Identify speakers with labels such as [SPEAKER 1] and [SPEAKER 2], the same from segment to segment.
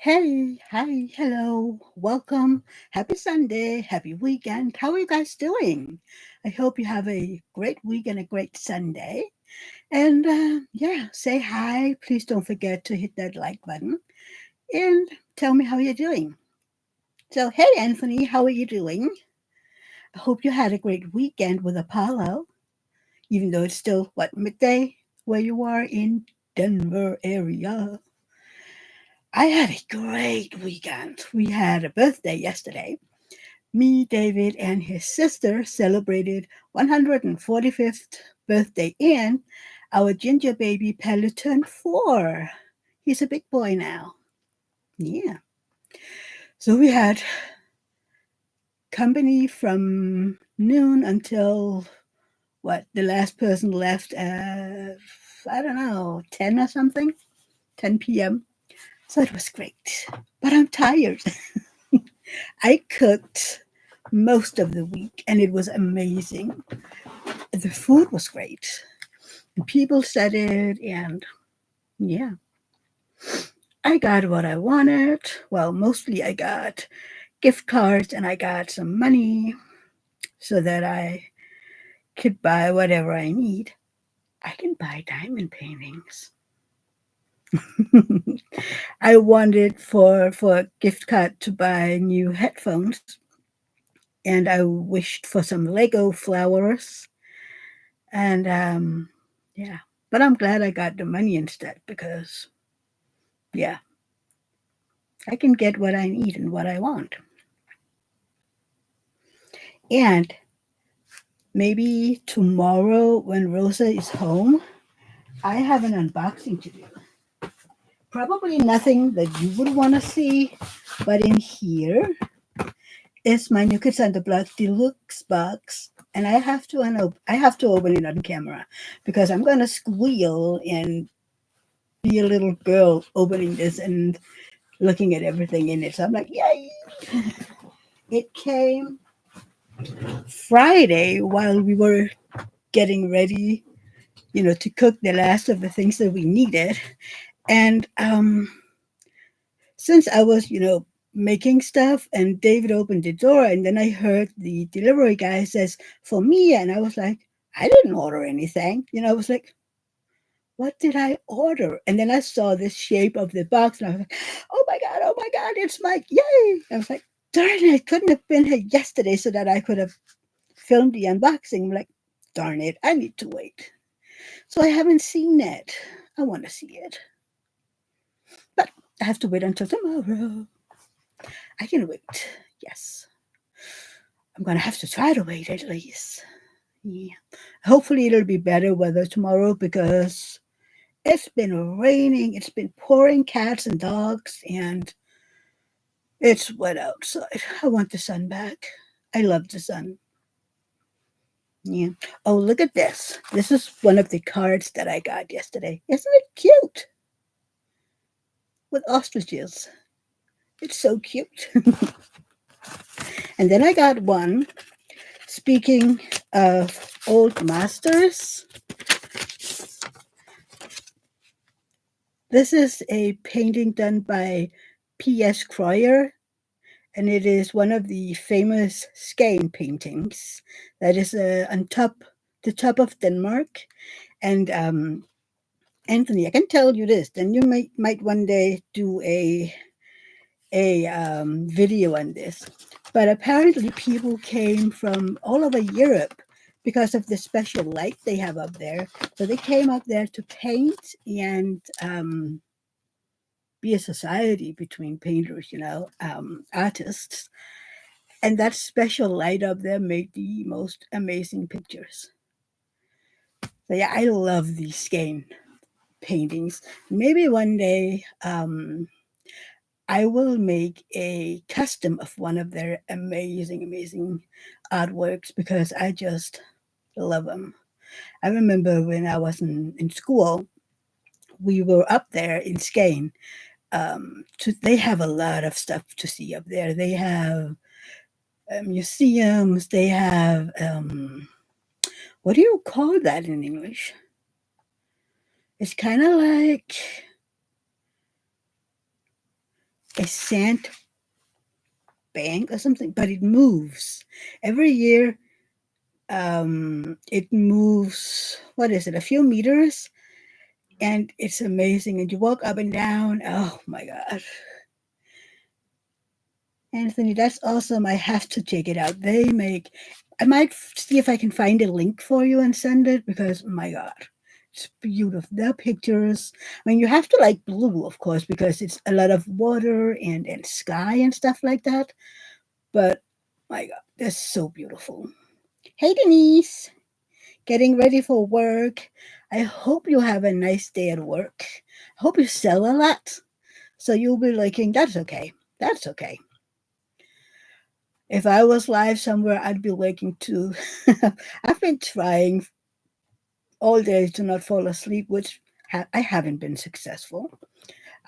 [SPEAKER 1] Hey, hi, hello, welcome. Happy Sunday, happy weekend. How are you guys doing? I hope you have a great week and a great Sunday. And yeah, say hi. Please don't forget to hit that like button and tell me how you're doing. So, hey, Anthony, how are you doing? I hope you had a great weekend with Apollo, even though it's still, what, midday where you are in Denver area. I had a great weekend. We had a birthday yesterday. Me, David, and his sister celebrated 145th birthday, and our ginger baby Pelle turned 4. He's a big boy now. Yeah. So we had company from noon until what? The last person left at, I don't know, 10 or something, 10 p.m. So it was great. But I'm tired. I cooked most of the week and it was amazing. The food was great. The people said it, and yeah, I got what I wanted. Well, mostly I got gift cards and I got some money so that I could buy whatever I need. I can buy diamond paintings. I wanted for a gift card to buy new headphones, and I wished for some Lego flowers, and yeah. But I'm glad I got the money instead because yeah, I can get what I need and what I want. And maybe tomorrow when Rosa is home, I have an unboxing to do. Probably nothing that you would want to see, but in here is my New Kids on the Block Deluxe box. And I have to open it on camera because I'm gonna squeal and be a little girl opening this and looking at everything in it. So I'm like, yay! It came Friday while we were getting ready, to cook the last of the things that we needed. And since I was, making stuff, and David opened the door, and then I heard the delivery guy says, "For me," and I was like, I didn't order anything. I was like, what did I order? And then I saw the shape of the box, and I was like, oh my God, it's Mike, yay! I was like, darn it, couldn't have been here yesterday so that I could have filmed the unboxing. I'm like, darn it, I need to wait. So I haven't seen it. I want to see it. But I have to wait until tomorrow. I can wait. Yes. I'm going to have to try to wait at least. Yeah. Hopefully it'll be better weather tomorrow because it's been raining. It's been pouring cats and dogs, and it's wet outside. I want the sun back. I love the sun. Yeah. Oh, look at this. This is one of the cards that I got yesterday. Isn't it cute? With ostriches. It's so cute. And then I got one. Speaking of old masters, this is a painting done by P.S. Kreuer, and it is one of the famous Skagen paintings that is on the top of Denmark. And Anthony, I can tell you this, then you might one day do a video on this. But apparently, people came from all over Europe because of the special light they have up there. So they came up there to paint and be a society between painters, artists. And that special light up there made the most amazing pictures. So yeah, I love these skein paintings. Maybe one day I will make a custom of one of their amazing, amazing artworks because I just love them. I remember when I was in school, we were up there in Skane. They have a lot of stuff to see up there. They have museums. They have, what do you call that in English? It's kind of like a sand bank or something, but it moves. Every year, it moves, what is it, a few meters? And it's amazing. And you walk up and down. Oh my God. Anthony, that's awesome. I have to check it out. I might see if I can find a link for you and send it because, my God, it's beautiful. The pictures. I mean, you have to like blue, of course, because it's a lot of water and sky and stuff like that. But, my God, they're so beautiful. Hey, Denise, getting ready for work. I hope you have a nice day at work. I hope you sell a lot. So you'll be liking, that's okay. That's okay. If I was live somewhere, I'd be waking too. I've been trying all day to not fall asleep, which I haven't been successful.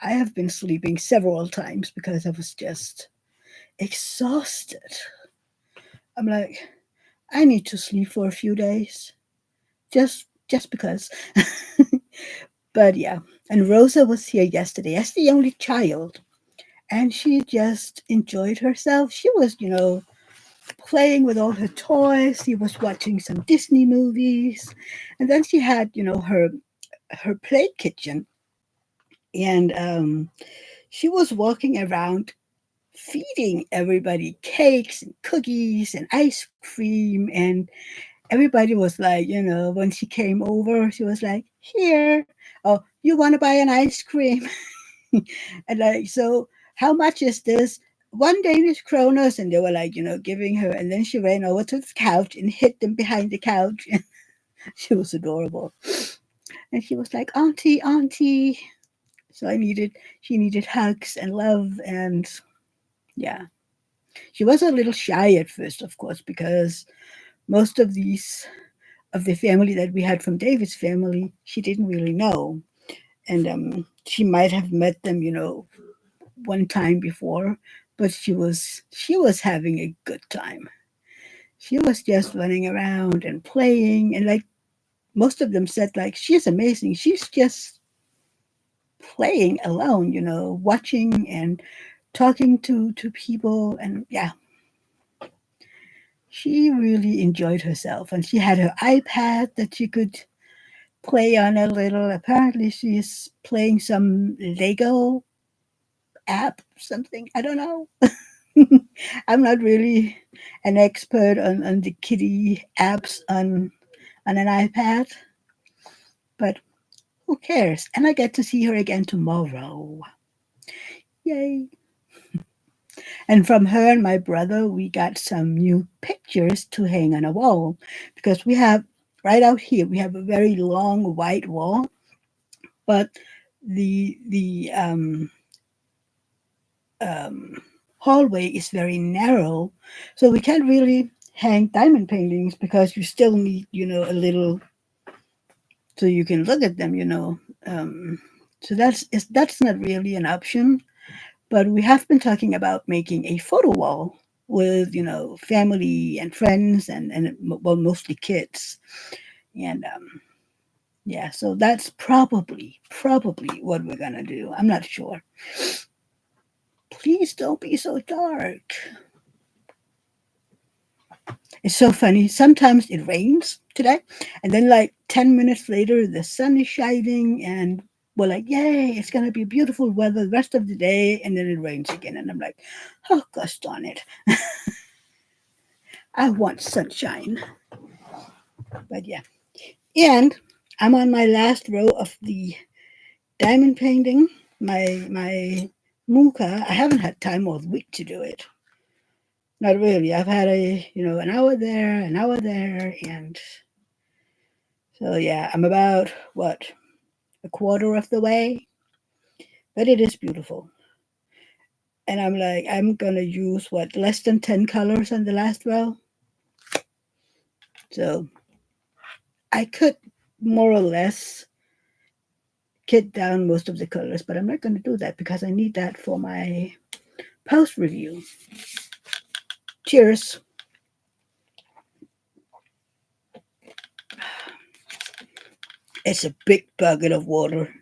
[SPEAKER 1] I have been sleeping several times because I was just exhausted. I'm like, I need to sleep for a few days, just because. But yeah, and Rosa was here yesterday as the only child, and she just enjoyed herself. She was, playing with all her toys. She was watching some Disney movies, and then she had, her play kitchen, and she was walking around feeding everybody cakes and cookies and ice cream, and everybody was like, when she came over, she was like, "Here, oh, you want to buy an ice cream?" And like, so how much is this? One Danish kroners, and they were like, giving her, and then she ran over to the couch and hid them behind the couch. And she was adorable. And she was like, "Auntie, Auntie." So she needed hugs and love, and yeah, she was a little shy at first, of course, because most of the family that we had from David's family, she didn't really know, and she might have met them, one time before, but she was having a good time. She was just running around and playing, and like most of them said, like, she's amazing. She's just playing alone, watching and talking to people, and yeah, she really enjoyed herself. And she had her iPad that she could play on a little. Apparently, she's playing some Lego app, something. I don't know. I'm not really an expert on the kitty apps on an iPad, but who cares? And I get to see her again tomorrow. Yay. And from her and my brother, we got some new pictures to hang on a wall because we have right out here, we have a very long white wall, but the um, hallway is very narrow, so we can't really hang diamond paintings because you still need, a little so you can look at them. So that's not really an option. But we have been talking about making a photo wall with family and friends and well, mostly kids, and yeah. So that's probably what we're gonna do. I'm not sure. Please don't be so dark. It's so funny. Sometimes it rains today, and then like 10 minutes later, the sun is shining, and we're like, "Yay! It's gonna be beautiful weather the rest of the day," and then it rains again, and I'm like, "Oh gosh darn it! I want sunshine." But yeah, and I'm on my last row of the diamond painting. My muka. I haven't had time all week to do it. Not really. I've had an hour there, and so yeah, I'm about what, a quarter of the way, but it is beautiful. And I'm like, I'm gonna use what, less than 10 colors on the last row. So I could more or less kit down most of the colors, but I'm not gonna do that because I need that for my post review. Cheers. It's a big bucket of water.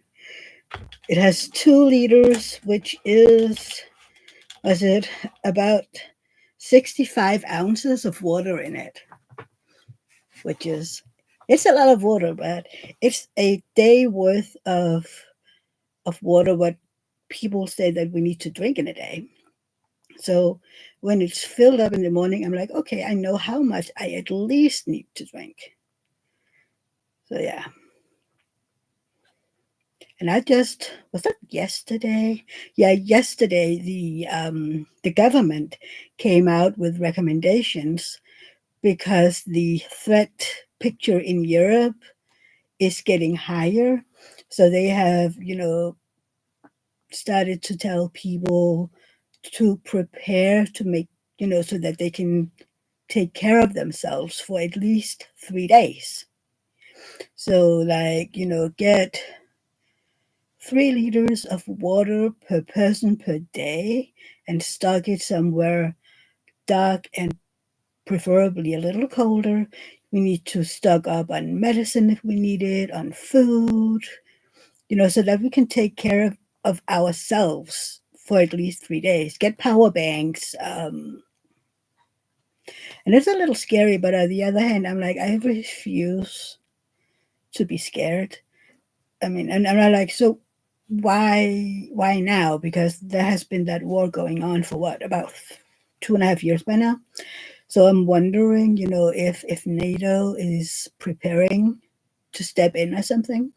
[SPEAKER 1] It has 2 liters, which is was it about 65 ounces of water in it, which is it's a lot of water, but it's a day worth of water what people say that we need to drink in a day. So when it's filled up in the morning, I'm like, okay, I know how much I at least need to drink. So yeah. And I just was that yesterday? Yeah, yesterday the government came out with recommendations because the threat picture in Europe is getting higher. So they have, started to tell people to prepare to make, so that they can take care of themselves for at least 3 days. So, like, get 3 liters of water per person per day and stock it somewhere dark and preferably a little colder. We need to stock up on medicine if we need it, on food, so that we can take care of ourselves for at least 3 days. Get power banks. And it's a little scary, but on the other hand, I'm like, I refuse to be scared. I mean, and I'm like, so why now? Because there has been that war going on for what, about 2.5 years by now. So I'm wondering, if NATO is preparing to step in or something.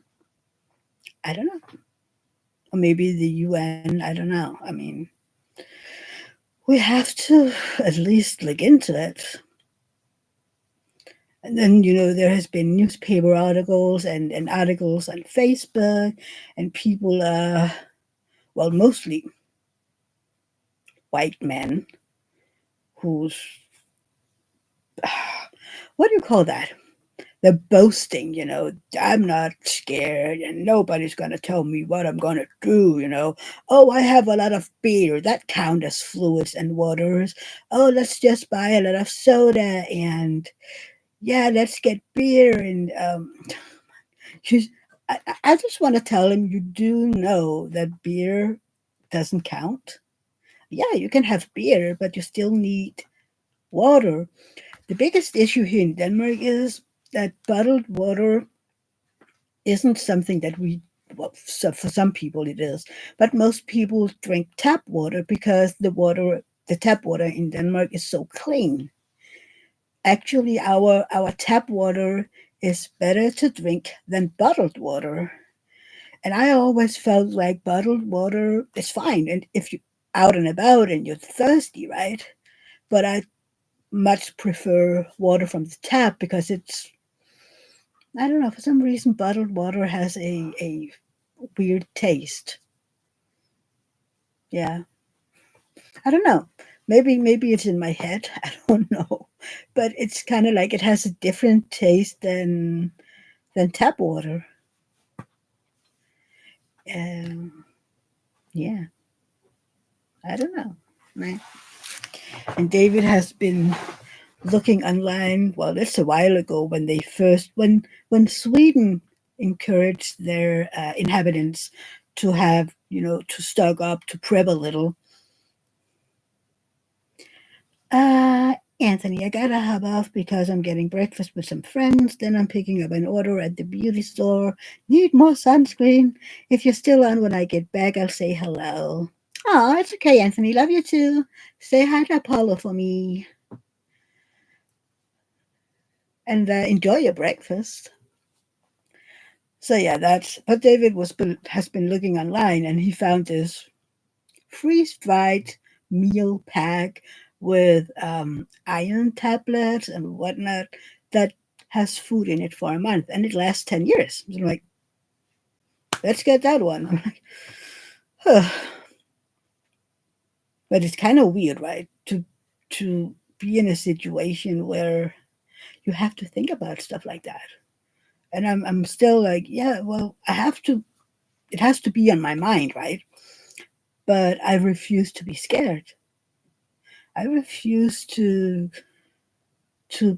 [SPEAKER 1] I don't know. Or maybe the UN. I don't know. I mean, we have to at least look into it. And then, there has been newspaper articles and articles on Facebook, and people, well, mostly white men who's, what do you call that? They're boasting, I'm not scared and nobody's going to tell me what I'm going to do. Oh, I have a lot of beer. That count as fluids and waters. Oh, let's just buy a lot of soda and yeah, let's get beer. And she's, I just want to tell him, you do know that beer doesn't count. Yeah, you can have beer, but you still need water. The biggest issue here in Denmark is that bottled water isn't something that we, well, so for some people it is, but most people drink tap water because the tap water in Denmark is so clean. Actually, our tap water is better to drink than bottled water. And I always felt like bottled water is fine, and if you out and about and you're thirsty, right? But I much prefer water from the tap because it's, I don't know, for some reason bottled water has a weird taste. Yeah. I don't know. Maybe it's in my head. I don't know. But it's kind of like it has a different taste than tap water. Um, yeah, I don't know. Right. And David has been looking online. Well, it's a while ago when they first when Sweden encouraged their inhabitants to have, to stock up, to prep a little. Anthony, I gotta hop off because I'm getting breakfast with some friends. Then I'm picking up an order at the beauty store. Need more sunscreen. If you're still on when I get back, I'll say hello. Oh, it's okay, Anthony. Love you too. Say hi to Apollo for me and enjoy your breakfast. So yeah, that's. But David has been looking online and he found this freeze dried meal pack with iron tablets and whatnot that has food in it for a month and it lasts 10 years. So I'm like, let's get that one. I'm like, huh. But it's kind of weird, right? To be in a situation where you have to think about stuff like that. And I'm still like, yeah, well, I have to, it has to be on my mind, right? But I refuse to be scared. I refuse to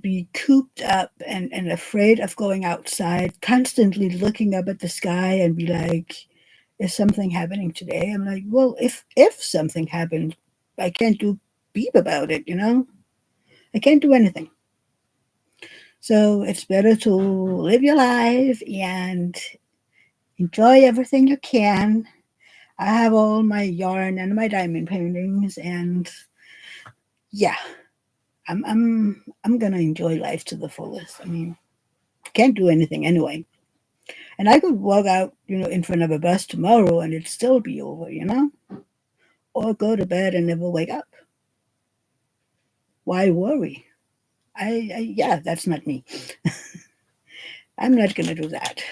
[SPEAKER 1] be cooped up and afraid of going outside, constantly looking up at the sky and be like, is something happening today? I'm like, well, if something happened, I can't do beep about it, you know? I can't do anything. So it's better to live your life and enjoy everything you can. I have all my yarn and my diamond paintings, and yeah, I'm gonna enjoy life to the fullest. I mean, can't do anything anyway. And I could walk out, in front of a bus tomorrow and it'd still be over, or go to bed and never wake up. Why worry? Yeah, that's not me. I'm not gonna do that.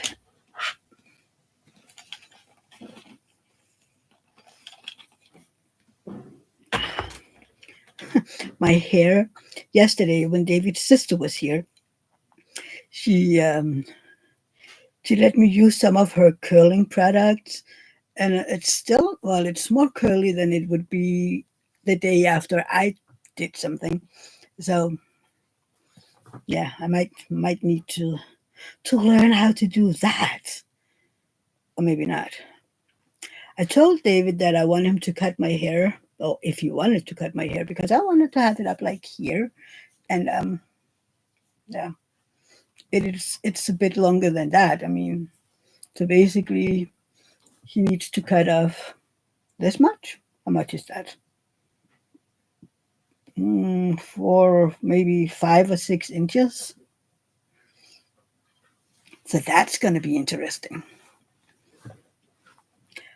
[SPEAKER 1] My hair yesterday when David's sister was here, she um, she let me use some of her curling products, and it's still it's more curly than it would be the day after I did something. So yeah, I might need to learn how to do that, or maybe not. I told David that I want him to cut my hair, or if he wanted to cut my hair, because I wanted to have it up like here, and yeah, it's a bit longer than that. I mean, so basically, he needs to cut off this much. How much is that? For maybe 5 or 6 inches. So that's going to be interesting.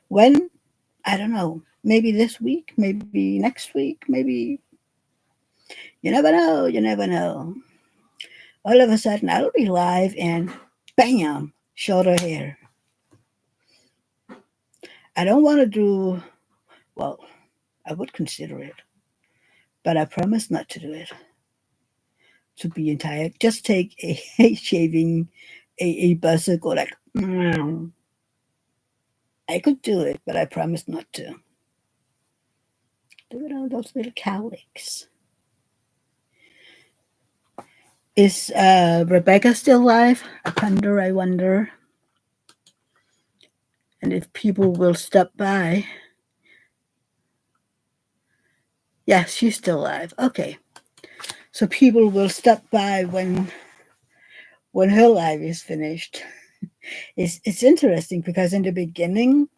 [SPEAKER 1] When? I don't know. Maybe this week, maybe next week, maybe. You never know. You never know. All of a sudden, I'll be live and bam, shorter hair. I don't want to do, well, I would consider it, but I promise not to do it. To be entire, just take a shaving, a buzzer, go like, I could do it, but I promise not to. Look at all those little cowlicks. Is Rebecca still alive? I wonder. And if people will stop by. Yes, she's still alive. Okay. So people will stop by when her life is finished. It's interesting because in the beginning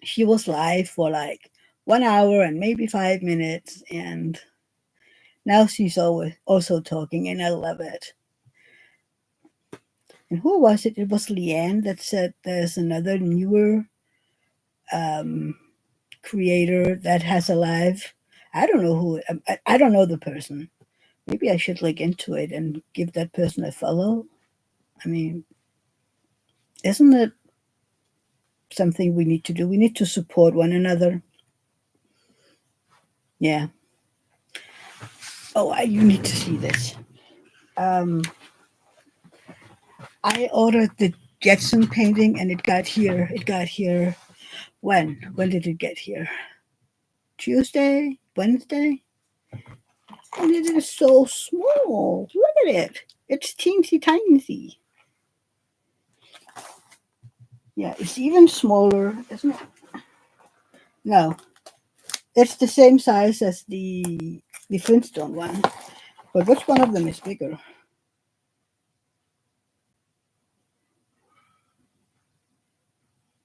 [SPEAKER 1] she was live for like 1 hour and maybe 5 minutes, and now she's always also talking, and I love it. And who was it? It was Leanne that said there's another newer um, creator that has a live. I don't know who. I don't know the person. Maybe I should look into it and give that person a follow. I mean, isn't it something we need to do? We need to support one another. Yeah. Oh, you need to see this. Um, I ordered the Jetson painting, and it got here. It got here when? When did it get here? Tuesday? Wednesday? And it is so small. Look at it. It's teensy tiny. Yeah, it's even smaller, isn't it? No, it's the same size as the Flintstone one. But which one of them is bigger?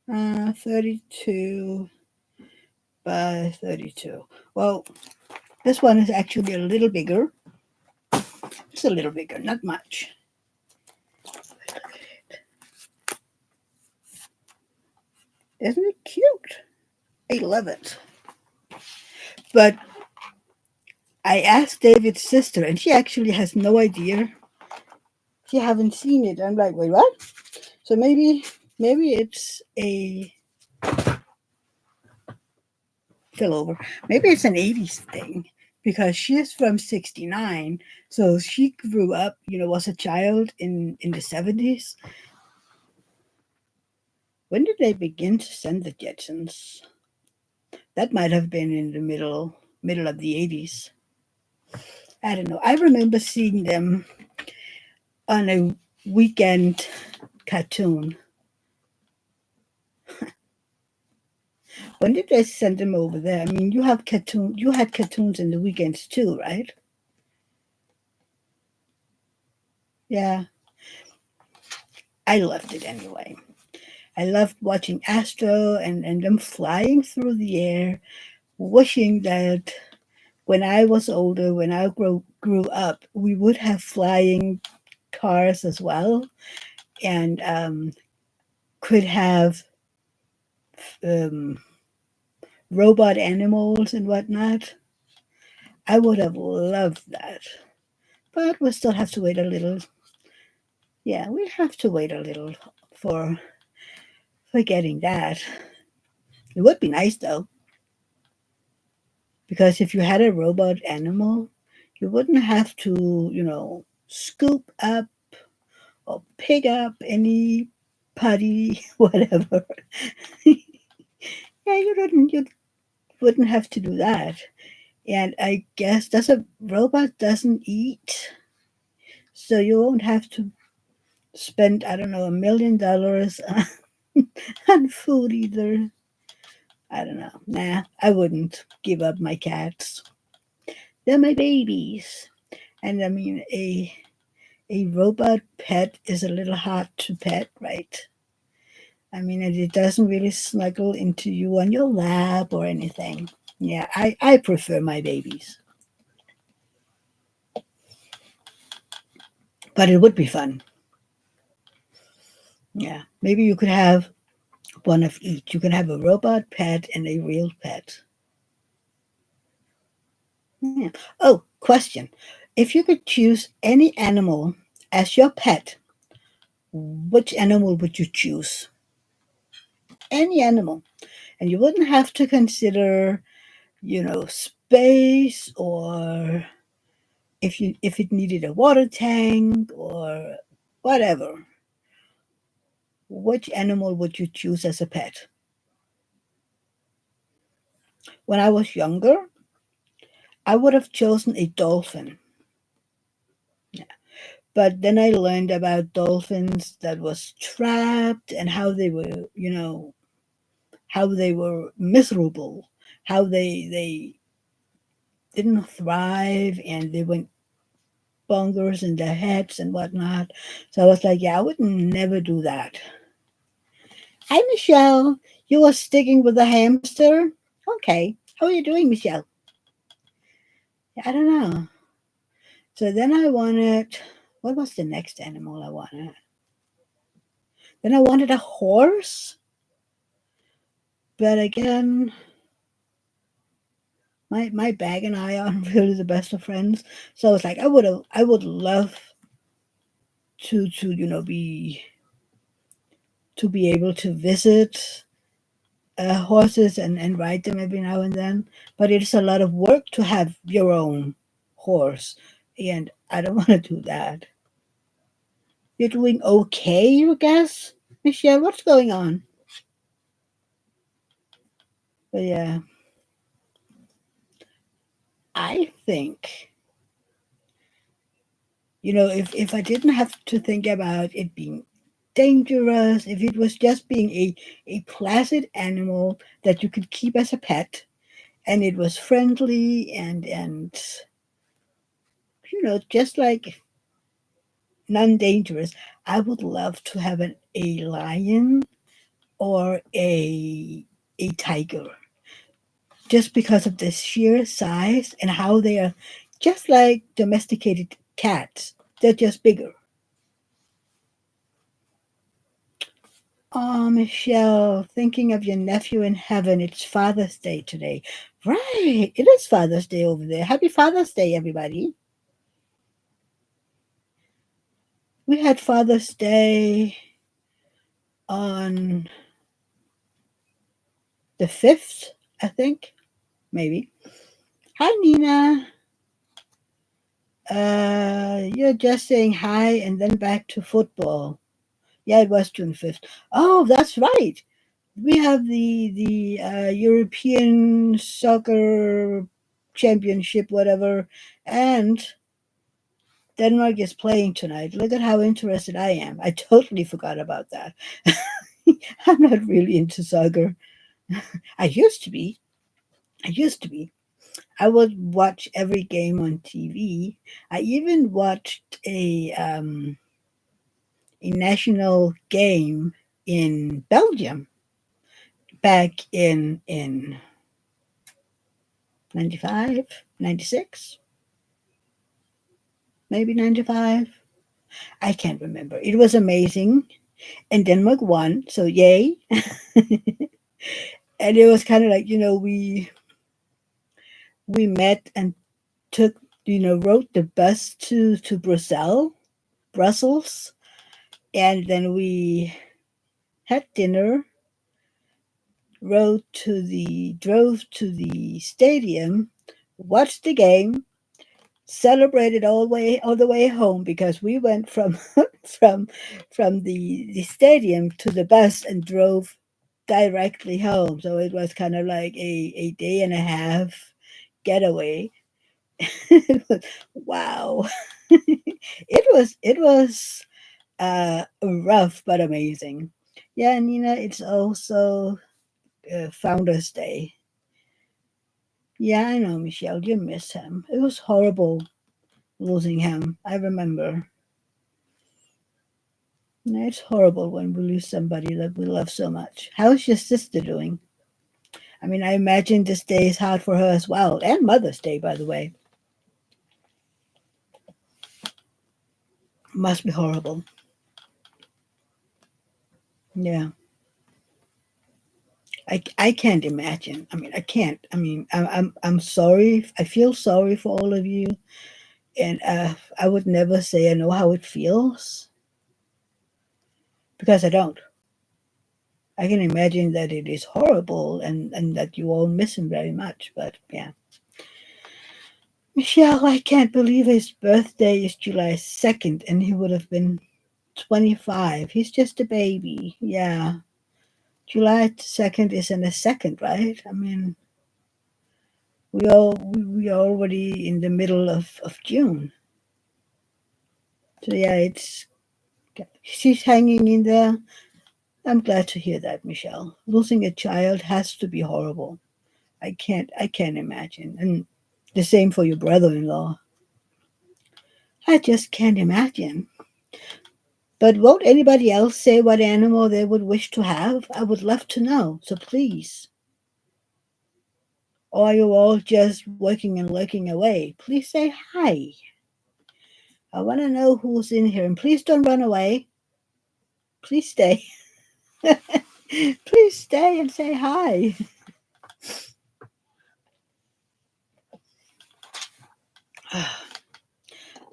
[SPEAKER 1] 32 by 32. Well, this one is actually a little bigger. It's a little bigger, not much. Isn't it cute? I love it. But I asked David's sister, and she actually has no idea. She haven't seen it. I'm like, wait, what? So maybe it's a fill over. Maybe it's an 80s thing because she's from 69. So she grew up, was a child in the 70s. When did they begin to send the Jetsons? That might have been in the middle of the 80s. I don't know. I remember seeing them on a weekend cartoon. When did they send them over there? I mean, you had cartoons in the weekends too, right? Yeah, I loved it anyway. I loved watching Astro and them flying through the air, wishing that when I was older, when I grew up, we would have flying cars as well, and could have um, robot animals and whatnot. I would have loved that. But we'll still have to wait a little. Yeah, we'll have to wait a little for for getting that. It would be nice though, because if you had a robot animal, you wouldn't have to, scoop up or pick up any putty, whatever. Yeah, you wouldn't have to do that. And I guess does a robot doesn't eat, so you won't have to spend, I don't know, $1 million on food either. I don't know. Nah, I wouldn't give up my cats. They're my babies. And I mean, a robot pet is a little hard to pet, right? I mean, and it doesn't really snuggle into you on your lap or anything. Yeah, I prefer my babies, but it would be fun. Yeah, maybe you could have one of each. You can have a robot pet and a real pet. Yeah. Oh, question. If you could choose any animal as your pet, which animal would you choose? Any animal. And you wouldn't have to consider, space or if it needed a water tank or whatever. Which animal would you choose as a pet? When I was younger, I would have chosen a dolphin. Yeah. But then I learned about dolphins that was trapped and how they were, how they were miserable, how they didn't thrive and they went bonkers in their heads and whatnot. So I was like, yeah, I would never do that. Hi, Michelle. You were sticking with the hamster? Okay. How are you doing, Michelle? I don't know. So then I wanted, what was the next animal I wanted? Then I wanted a horse, but again, my bag and I aren't really the best of friends. So it's like I would love to be able to visit horses and ride them every now and then. But it's a lot of work to have your own horse, and I don't want to do that. You're doing okay, you guess, Michelle. What's going on? But yeah, I think if I didn't have to think about it being dangerous, if it was just being a placid animal that you could keep as a pet, and it was friendly and just like non-dangerous. I would love to have a lion or a tiger, just because of the sheer size and how they are just like domesticated cats. They're just bigger. Oh, Michelle, thinking of your nephew in heaven. It's Father's Day today. Right. It is Father's Day over there. Happy Father's Day, everybody. We had Father's Day on the 5th, I think. Maybe. Hi, Nina. You're just saying hi and then back to football. Yeah, it was June 5th. Oh, that's right. We have the European Soccer Championship, whatever, and Denmark is playing tonight. Look at how interested I am. I totally forgot about that. I'm not really into soccer. I used to be. I used to be. I would watch every game on TV. I even watched a national game in Belgium back in 95, 96, maybe 95. I can't remember. It was amazing. And Denmark won, so yay. And it was kind of like, we met and took, rode the bus to Brussels, and then we had dinner, drove to the stadium, watched the game, celebrated all the way home because we went from from the stadium to the bus and drove directly home. So it was kind of like a day and a half getaway. Wow. It was rough but amazing. Yeah, and it's also Founders Day. Yeah, I know, Michelle, you miss him. It was horrible losing him. I remember. Yeah, it's horrible when we lose somebody that we love so much. How's your sister doing? I mean, I imagine this day is hard for her as well, and Mother's Day, by the way. Must be horrible. Yeah, I can't imagine. I mean, I can't. I mean, I'm sorry. I feel sorry for all of you, and I would never say I know how it feels because I don't. I can imagine that it is horrible and that you all miss him very much. But yeah, Michelle, I can't believe his birthday is July 2nd, and he would have been 25. He's just a baby. Yeah, July 2nd is in a second, right? I mean, we are already in the middle of June. So yeah, it's she's hanging in there. I'm glad to hear that, Michelle. Losing a child has to be horrible. I can't imagine. And the same for your brother-in-law. I just can't imagine. But won't anybody else say what animal they would wish to have? I would love to know. So please. Or are you all just working and lurking away? Please say hi. I want to know who's in here. And please don't run away. Please stay. Please stay and say hi.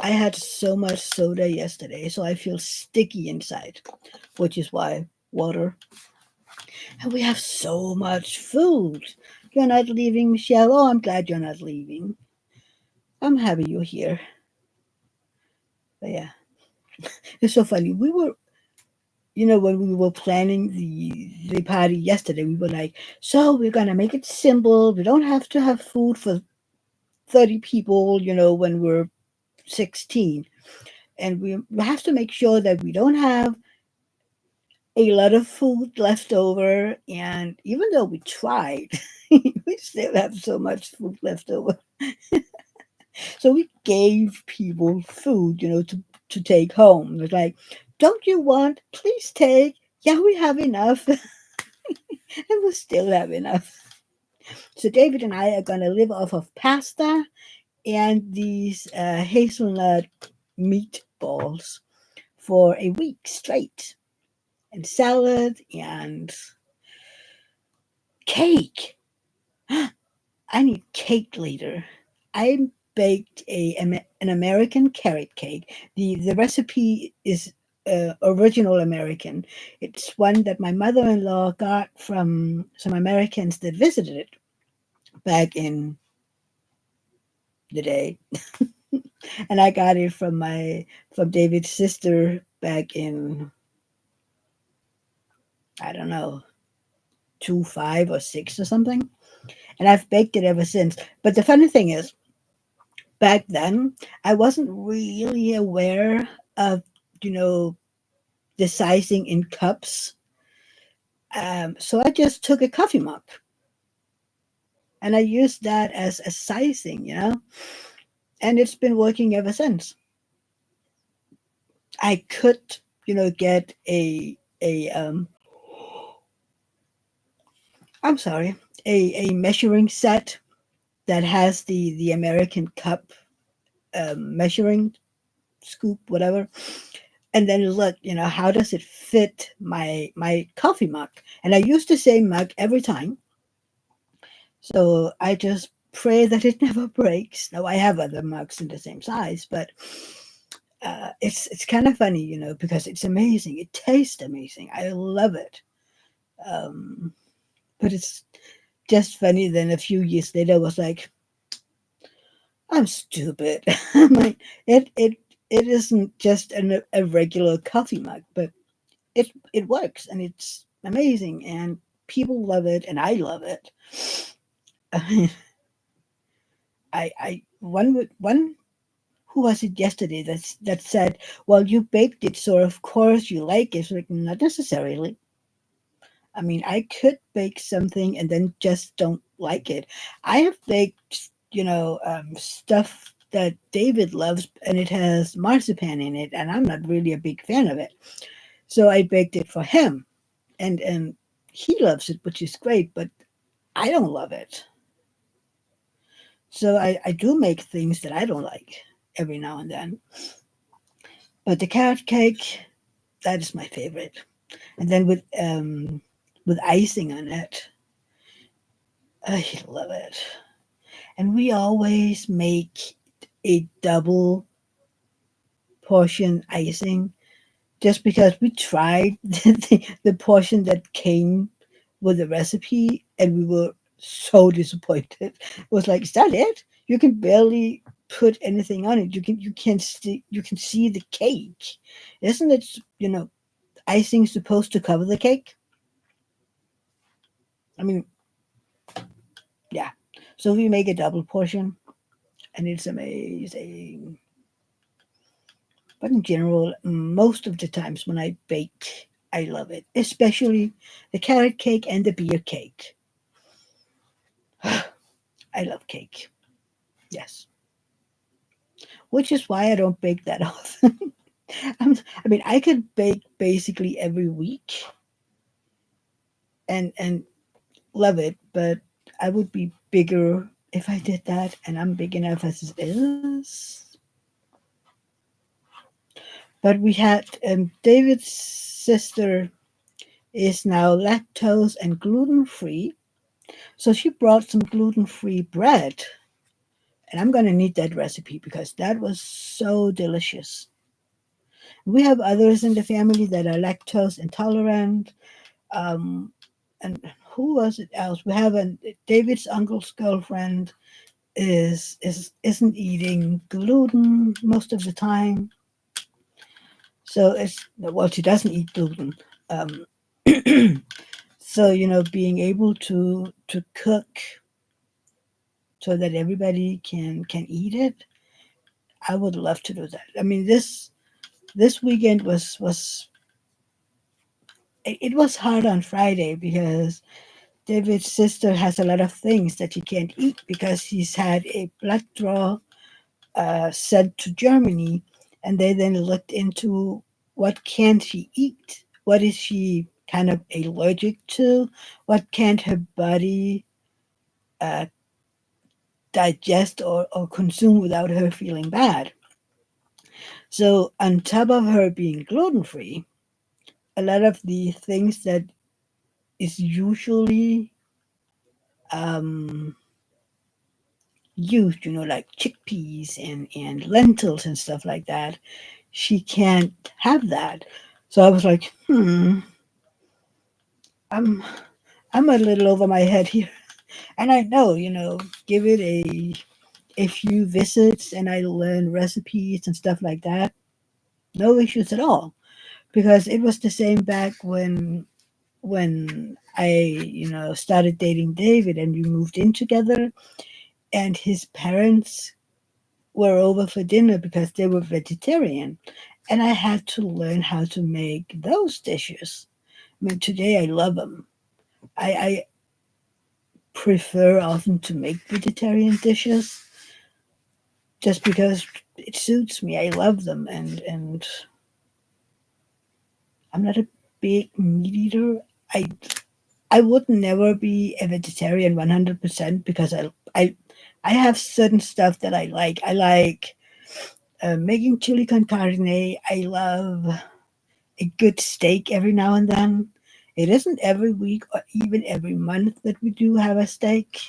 [SPEAKER 1] I had so much soda yesterday, so I feel sticky inside, which is why water. And we have so much food. You're not leaving, Michelle. Oh, I'm glad you're not leaving. I'm happy you're here. But yeah, it's so funny. When we were planning the party yesterday, we were like, so we're gonna make it simple. We don't have to have food for 30 people, when we're 16. And we have to make sure that we don't have a lot of food left over. And even though we tried, we still have so much food left over. So we gave people food, to take home. It was like, don't you want? Please take. Yeah, we have enough. And we still have enough. So David and I are going to live off of pasta and these hazelnut meatballs for a week straight, and salad and cake. I need cake later. I baked an American carrot cake. The recipe is original American. It's one that my mother-in-law got from some Americans that visited it back in the day, and I got it from David's sister back in, I don't know, 2005 or 2006 or something, and I've baked it ever since. But the funny thing is, back then I wasn't really aware of, you know the sizing in cups. So I just took a coffee mug and I used that as a sizing, and it's been working ever since. I could, get I'm sorry, a measuring set that has the American cup measuring scoop, whatever, and then look, how does it fit my coffee mug? And I use the same mug every time, so I just pray that it never breaks. Now I have other mugs in the same size, but it's kind of funny, because it's amazing. It tastes amazing. I love it. Um, but it's just funny. Then a few years later, I was like, I'm stupid. I'm like, it isn't just a regular coffee mug, but it works and it's amazing and people love it and I love it. I mean, I one who was it yesterday that said, "Well, you baked it, so of course you like it." It's like not necessarily. I mean, I could bake something and then just don't like it. I have baked, stuff that David loves, and it has marzipan in it, and I'm not really a big fan of it. So I baked it for him, and he loves it, which is great, but I don't love it. So I do make things that I don't like every now and then. But the carrot cake, that is my favorite. And then with icing on it, I love it. And we always make a double portion icing just because we tried the portion that came with the recipe and we were so disappointed. It was like, is that it? You can barely put anything on it. You can see the cake. Isn't it, icing supposed to cover the cake? I mean, yeah. So we make a double portion and it's amazing. But in general, most of the times when I bake, I love it, especially the carrot cake and the beer cake. I love cake. Yes, which is why I don't bake that often. I mean, I could bake basically every week and love it, but I would be bigger if I did that, and I'm big enough as it is. But we had David's sister is now lactose and gluten free, so she brought some gluten free bread, and I'm gonna need that recipe because that was so delicious. We have others in the family that are lactose intolerant. Um, and who was it else? We have David's uncle's girlfriend isn't eating gluten most of the time, so it's well she doesn't eat gluten. Um, so being able to cook so that everybody can eat it, I would love to do that. I mean this weekend was it was hard on Friday because David's sister has a lot of things that he can't eat because he's had a blood draw sent to Germany, and they then looked into what can't she eat, what is she kind of allergic to, what can't her body uh, digest or consume without her feeling bad. So on top of her being gluten free, a lot of the things that is usually um, used, like chickpeas and lentils and stuff like that, she can't have that. So I was like, I'm I'm a little over my head here. And I know, give it a few visits and I learn recipes and stuff like that. No issues at all. Because it was the same back when I, started dating David and we moved in together and his parents were over for dinner because they were vegetarian. And I had to learn how to make those dishes. I mean, today I love them. I prefer often to make vegetarian dishes just because it suits me. I love them, and I'm not a big meat eater. I I would never be a vegetarian 100% because I have certain stuff that I like. I like making chili con carne. I love a good steak every now and then. It isn't every week or even every month that we do have a steak.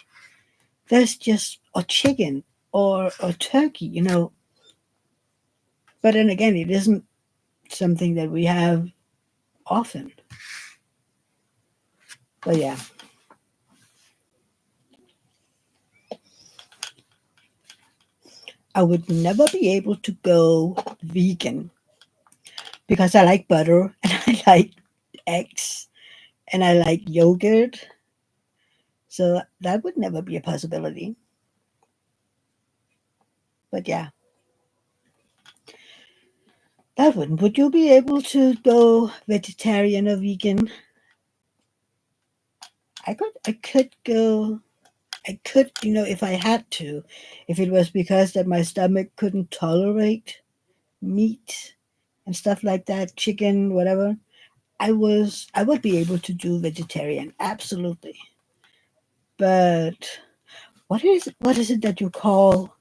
[SPEAKER 1] There's just a chicken or a turkey. But then again, it isn't something that we have often. But yeah, I would never be able to go vegan because I like butter and I like eggs and I like yogurt. So that would never be a possibility. But yeah, that wouldn't. Would you be able to go vegetarian or vegan? I could go. I could, if I had to, if it was because that my stomach couldn't tolerate meat and stuff like that, chicken, whatever. I would be able to do vegetarian, absolutely. But what is it that you call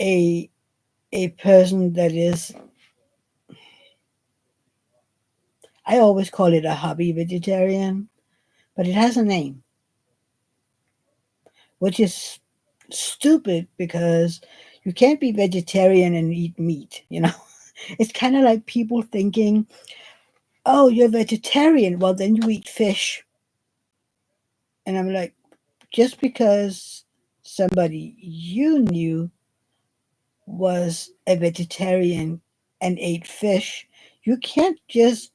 [SPEAKER 1] a a person that is, I always call it a hobby vegetarian, but it has a name, which is stupid because you can't be vegetarian and eat meat. It's kind of like people thinking, "Oh, you're vegetarian, well then you eat fish." And I'm like, just because somebody you knew was a vegetarian and ate fish, you can't just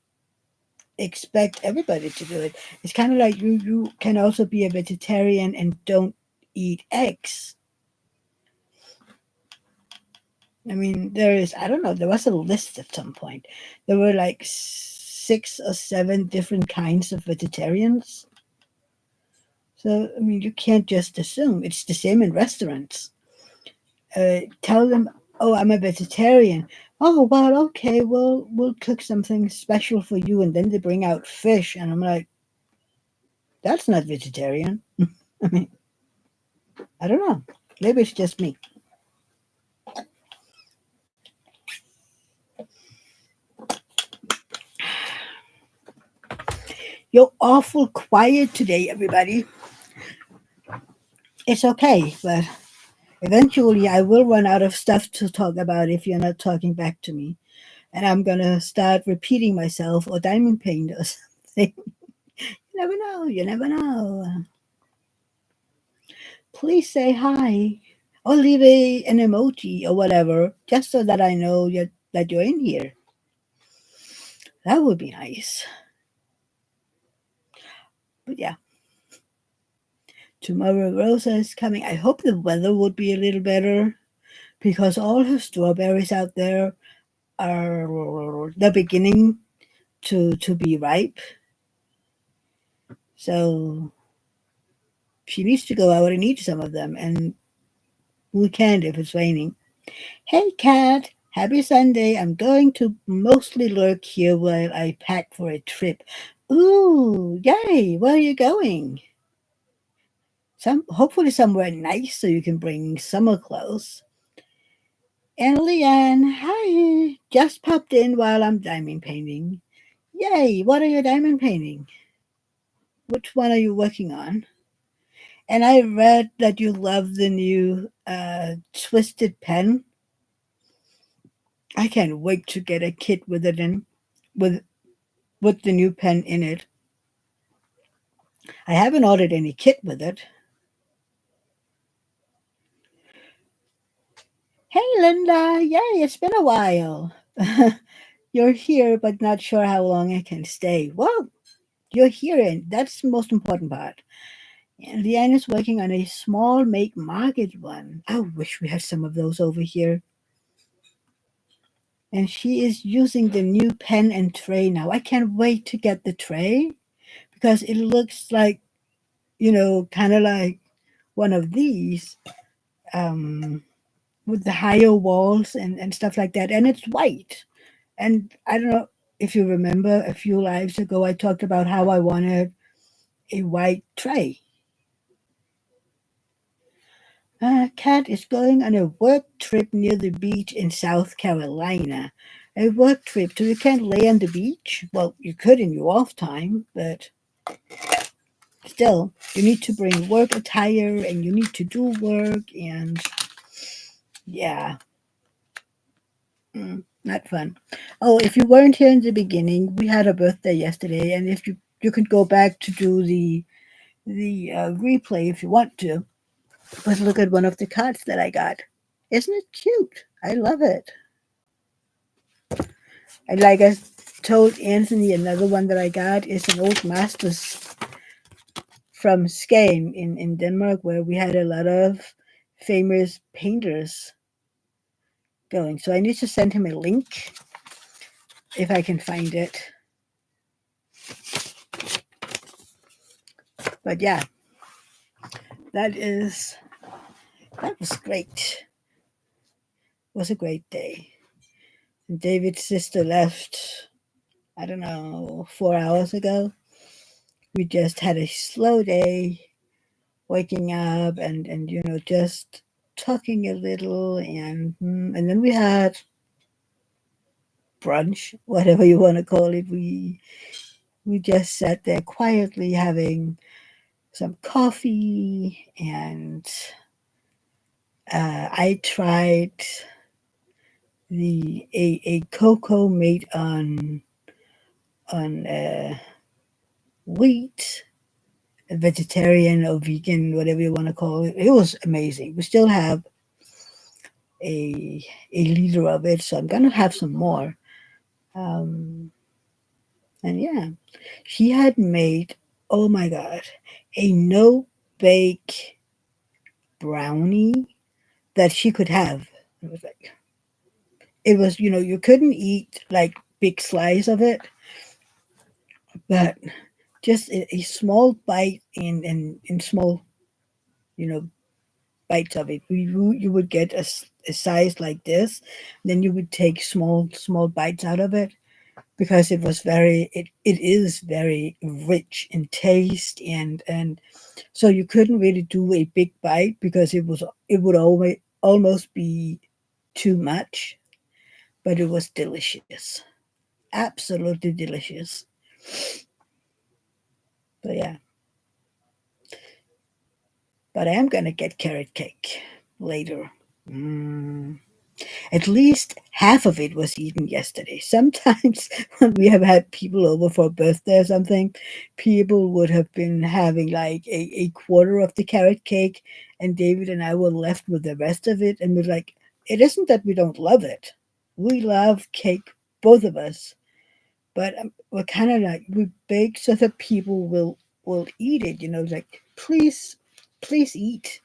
[SPEAKER 1] expect everybody to do it. It's kind of like you can also be a vegetarian and don't eat eggs. I mean, I don't know, there was a list at some point. There were like 6 or 7 different kinds of vegetarians. So, I mean, you can't just assume it's the same in restaurants. Tell them, "Oh, I'm a vegetarian." "Oh, well, okay, we'll cook something special for you," and then they bring out fish, and I'm like, "That's not vegetarian." I mean, I don't know. Maybe it's just me. You're awful quiet today, everybody. It's okay, but eventually I will run out of stuff to talk about if you're not talking back to me. And I'm gonna start repeating myself or diamond paint or something. You never know. You never know. Please say hi or leave an emoji or whatever, just so that I know that you're in here. That would be nice. But yeah, tomorrow Rosa is coming. I hope the weather would be a little better because all her strawberries out there are they're beginning to be ripe. So she needs to go out and eat some of them, and we can't if it's raining. Hey, Kat. Happy Sunday. I'm going to mostly lurk here while I pack for a trip. Ooh, yay. Where are you going? Hopefully somewhere nice so you can bring summer clothes. And Leanne, hi. Just popped in while I'm diamond painting. Yay. What are you diamond painting? Which one are you working on? And I read that you love the new twisted pen. I can't wait to get a kit with it in, with with the new pen in it. I haven't ordered any kit with it. Hey, Linda. Yay, it's been a while. You're here, but not sure how long I can stay. Well, you're here, and that's the most important part. And Leanne is working on a small make market one. I wish we had some of those over here. and she is using the new pen and tray now. I can't wait to get the tray because it looks like, kind of like one of these, um, with the higher walls and stuff like that. And it's white. And I don't know if you remember a few lives ago, I talked about how I wanted a white tray. Kat is going on a work trip near the beach in South Carolina. A work trip, so you can't lay on the beach? Well, you could in your off time, but still, you need to bring work attire and you need to do work, and yeah, not fun. Oh, if you weren't here in the beginning, we had a birthday yesterday, and if you could go back to do the replay if you want to. But look at one of the cards that I got. Isn't it cute? I love it. And like I told Anthony, another one that I got is an old masters from Skagen in Denmark, where we had a lot of famous painters going. So I need to send him a link if I can find it. But yeah, that is that was great. It was a great day. And David's sister left, I don't know, 4 hours ago. We just had a slow day, waking up and just talking a little, and then we had brunch, whatever you want to call it. We just sat there quietly having some coffee, and I tried a cocoa made on wheat, vegetarian or vegan, whatever you want to call it. It was amazing. We still have a a liter of it, so I'm gonna have some more. Um, and yeah, she had made, oh my god, a no bake brownie that she could have. It was like, you couldn't eat like big slice of it, but just a small bite in small, you know, bites of it. You would get a size like this, then you would take small bites out of it because it is very rich in taste, and so you couldn't really do a big bite because it would always almost be too much, but it was delicious, absolutely delicious. But yeah, but I am gonna get carrot cake later. Mm. At least half of it was eaten yesterday. Sometimes when we have had people over for a birthday or something, people would have been having like a quarter of the carrot cake, and David and I were left with the rest of it. And we're like, it isn't that we don't love it. We love cake, both of us. But we're kind of like, we bake so that people will eat it. Like, please eat.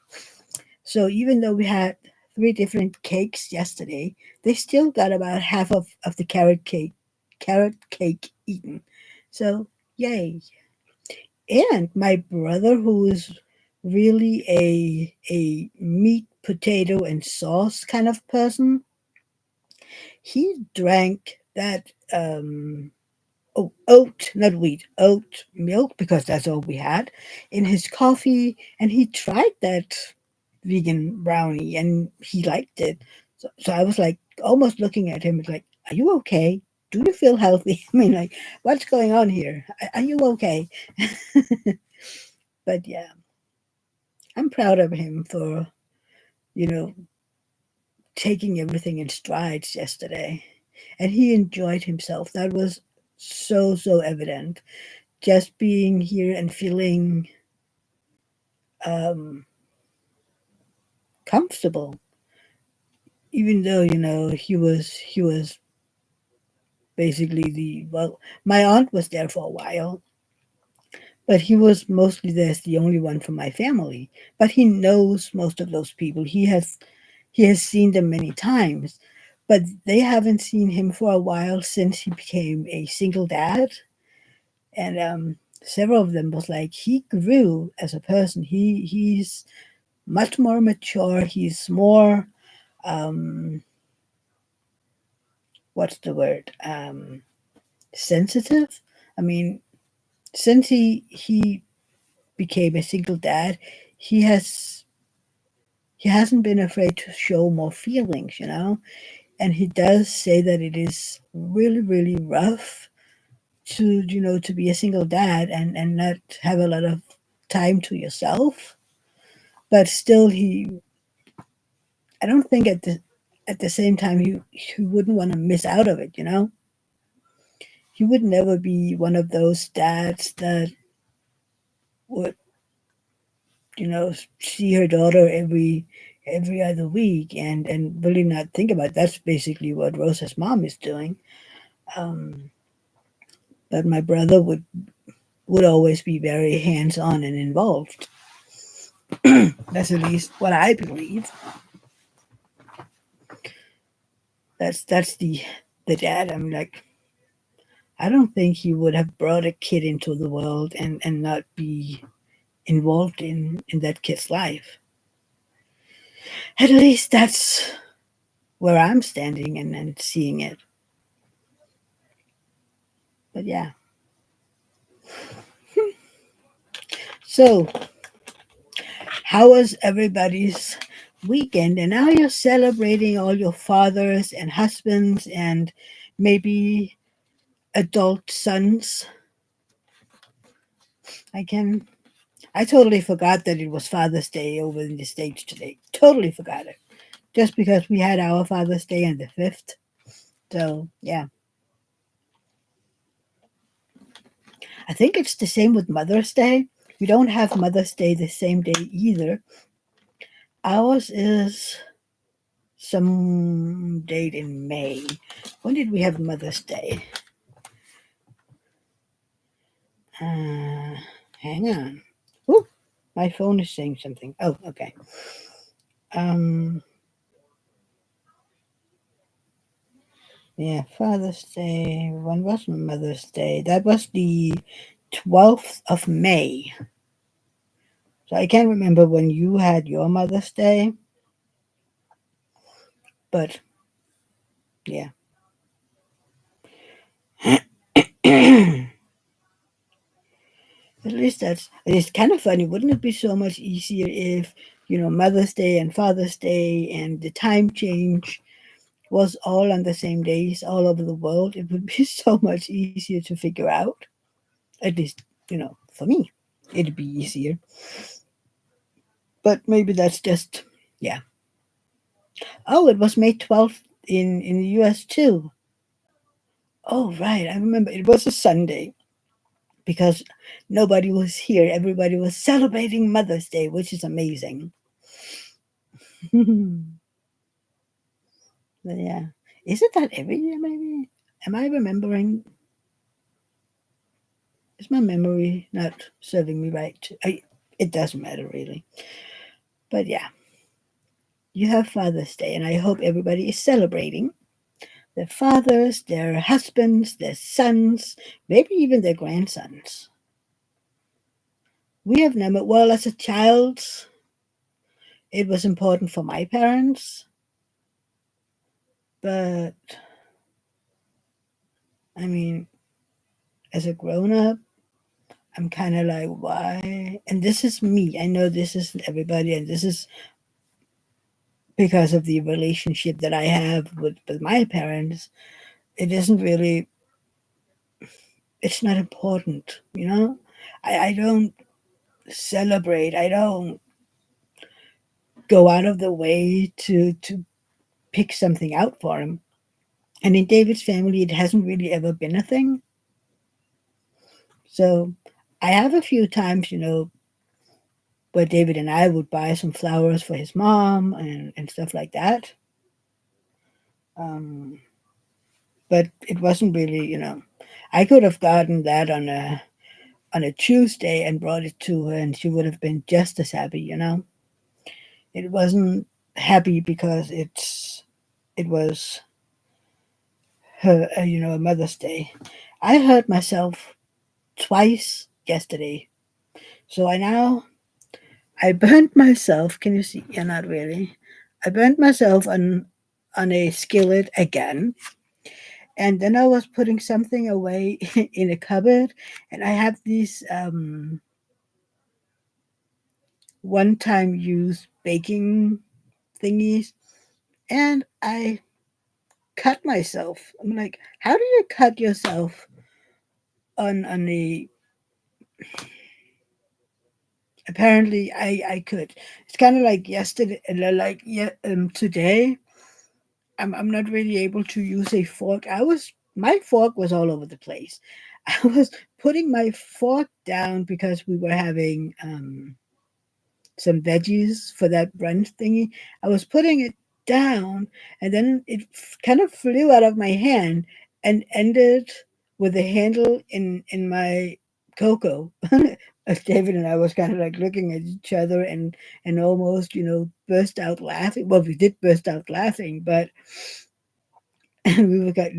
[SPEAKER 1] So even though we had three different cakes yesterday, they still got about half of the carrot cake eaten. So yay. And my brother, who is really a meat, potato, and sauce kind of person, he drank that oat, not wheat, oat milk, because that's all we had in his coffee, and he tried that vegan brownie and he liked it. So I was like almost looking at him like, are you okay? Do you feel healthy? I mean, like, what's going on here? Are you okay? But yeah, I'm proud of him for, you know, taking everything in strides yesterday. And he enjoyed himself. That was so evident. Just being here and feeling um, comfortable, even though, he was basically my aunt was there for a while, but he was mostly there as the only one from my family. But he knows most of those people. He has seen them many times. but they haven't seen him for a while since he became a single dad. And several of them was like he grew as a person. He's much more mature. He's more um, what's the word? Sensitive. I mean, since he became a single dad, he has he hasn't been afraid to show more feelings, and he does say that it is really really rough to to be a single dad and not have a lot of time to yourself, but still I don't think at the same time he wouldn't want to miss out of it. He would never be one of those dads that would see her daughter every other week and really not think about it. That's basically what Rosa's mom is doing. um, but my brother would always be very hands-on and involved. That's at least what I believe. That's the dad. I'm like, I don't think he would have brought a kid into the world and not be involved in that kid's life. At least that's where I'm standing and seeing it. But yeah. So how was everybody's weekend? And now you're celebrating all your fathers and husbands and maybe adult sons. I can I totally forgot that it was Father's Day over in the States today. Totally forgot it. Just because we had our Father's Day on the 5th. So, yeah. I think it's the same with Mother's Day. We don't have Mother's Day the same day either. Ours is some date in May. When did we have Mother's Day? Uh, hang on. Ooh, my phone is saying something. Oh, okay. Um, yeah, Father's Day. When was Mother's Day? That was the 12th of May. So I can't remember when you had your Mother's Day, but yeah. At least it's kind of funny. Wouldn't it be so much easier if, Mother's Day and Father's Day and the time change was all on the same days all over the world? It would be so much easier to figure out. At least, for me, it'd be easier. But maybe that's just, yeah. Oh, it was May 12th in the US too. Oh, right. I remember it was a Sunday because nobody was here. Everybody was celebrating Mother's Day, which is amazing. But yeah. Isn't that every year, maybe? Am I remembering? Is my memory not serving me right? It doesn't matter, really. But yeah, you have Father's Day, and I hope everybody is celebrating their fathers, their husbands, their sons, maybe even their grandsons. We have never, well, as a child, it was important for my parents, but I mean, as a grown up, I'm kind of like, why? And this is me. I know this isn't everybody, and this is because of the relationship that I have with my parents. It isn't really, it's not important. I don't celebrate, I don't go out of the way to pick something out for him. And in David's family, it hasn't really ever been a thing. So I have a few times, where David and I would buy some flowers for his mom and stuff like that. Um, but it wasn't really, I could have gotten that on a Tuesday and brought it to her, and she would have been just as happy. It wasn't happy because it was. her, a Mother's Day. I hurt myself twice yesterday. So I burnt myself. Can you see? Yeah, not really. I burnt myself on a skillet again, and then I was putting something away in a cupboard, and I have these one-time use baking thingies, and I cut myself. I'm like, how do you cut yourself on a? Apparently, I could. It's kind of like yesterday, like yeah, today. I'm not really able to use a fork. My fork was all over the place. I was putting my fork down because we were having some veggies for that brunch thingy. I was putting it down, and then it kind of flew out of my hand and ended with the handle in my cocoa. As David and I was kind of like looking at each other and almost burst out laughing. Well, we did burst out laughing, but and we were got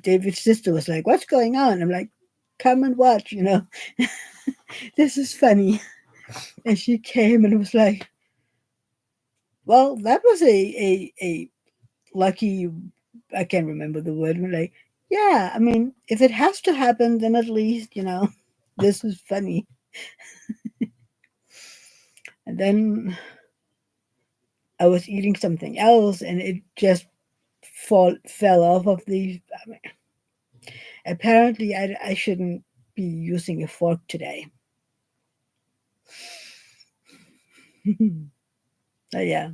[SPEAKER 1] David's sister was like, "What's going on?" I'm like, "Come and watch, this is funny." And she came and was like, "Well, that was a lucky." I can't remember the word. We're like, "Yeah, I mean, if it has to happen, then at least this is funny." And then I was eating something else, and it just fell off of the. I mean, apparently, I shouldn't be using a fork today. Yeah,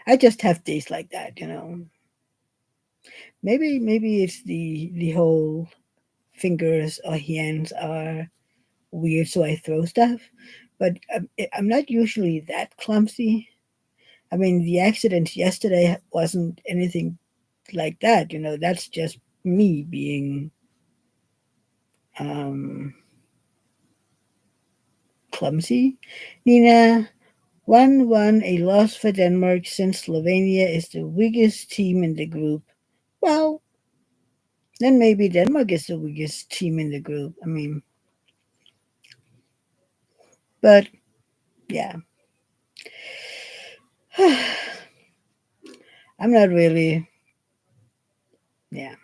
[SPEAKER 1] I just have days like that. Maybe it's the whole fingers or hands are weird, so I throw stuff. But I'm not usually that clumsy. I mean, the accident yesterday wasn't anything like that. That's just me being um, clumsy. Nina, 1-1, a loss for Denmark since Slovenia is the weakest team in the group. Well, then maybe Denmark is the weakest team in the group. I mean, but yeah, I'm not really. Yeah,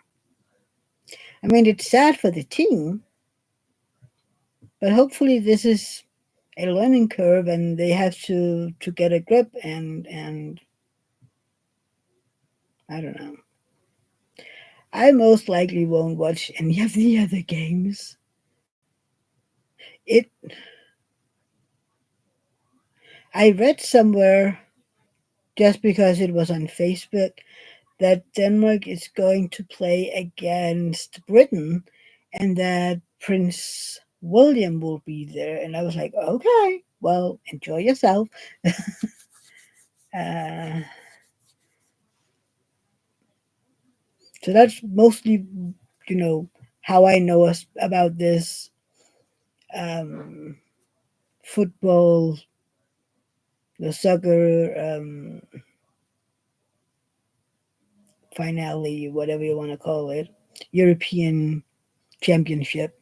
[SPEAKER 1] I mean, it's sad for the team, but hopefully this is a learning curve, and they have to get a grip. And I don't know. I most likely won't watch any of the other games. It. I read somewhere just because it was on Facebook that Denmark is going to play against Britain and that Prince William will be there. And I was like, okay, well, enjoy yourself. Uh, so that's mostly, you know, how I know about this um, football, the soccer finale, whatever you want to call it, European Championship,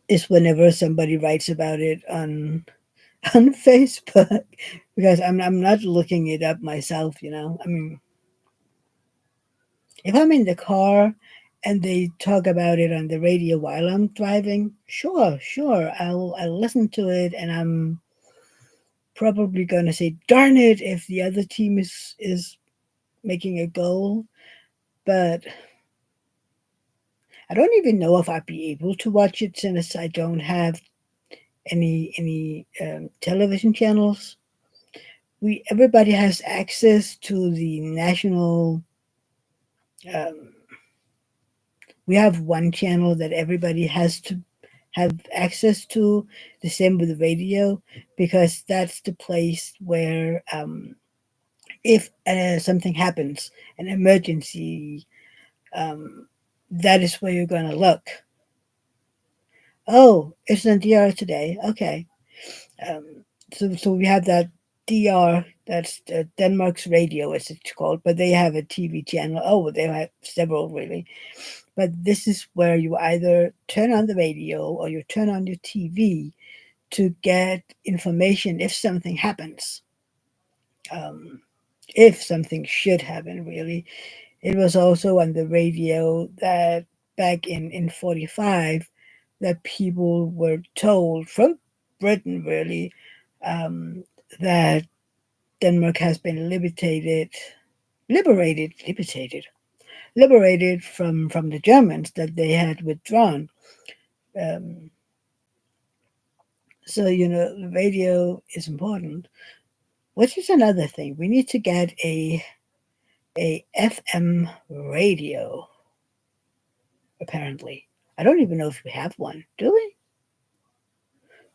[SPEAKER 1] is whenever somebody writes about it on on Facebook, because I'm not looking it up myself. I mean, if I'm in the car and they talk about it on the radio while I'm driving, sure, I'll listen to it, and I'm probably gonna say, "Darn it!" if the other team is making a goal. But I don't even know if I'd be able to watch it since I don't have any television channels. We Everybody has access to the national. Um, we have one channel that everybody has to have access to. The same with the radio, because that's the place where if something happens, an emergency, um, that is where you're gonna look. Oh, it's on DR today. Okay. Um, so we have that DR, that's Denmark's radio, as it's called, but they have a TV channel. Oh, they have several really. But this is where you either turn on the radio or you turn on your TV to get information if something happens. Um, if something should happen, really. It was also on the radio that back in 45 that people were told from Britain, really, um, that Denmark has been liberated from the Germans, that they had withdrawn. Um, so the radio is important. Which is another thing. We need to get a FM radio. Apparently, I don't even know if we have one. Do we?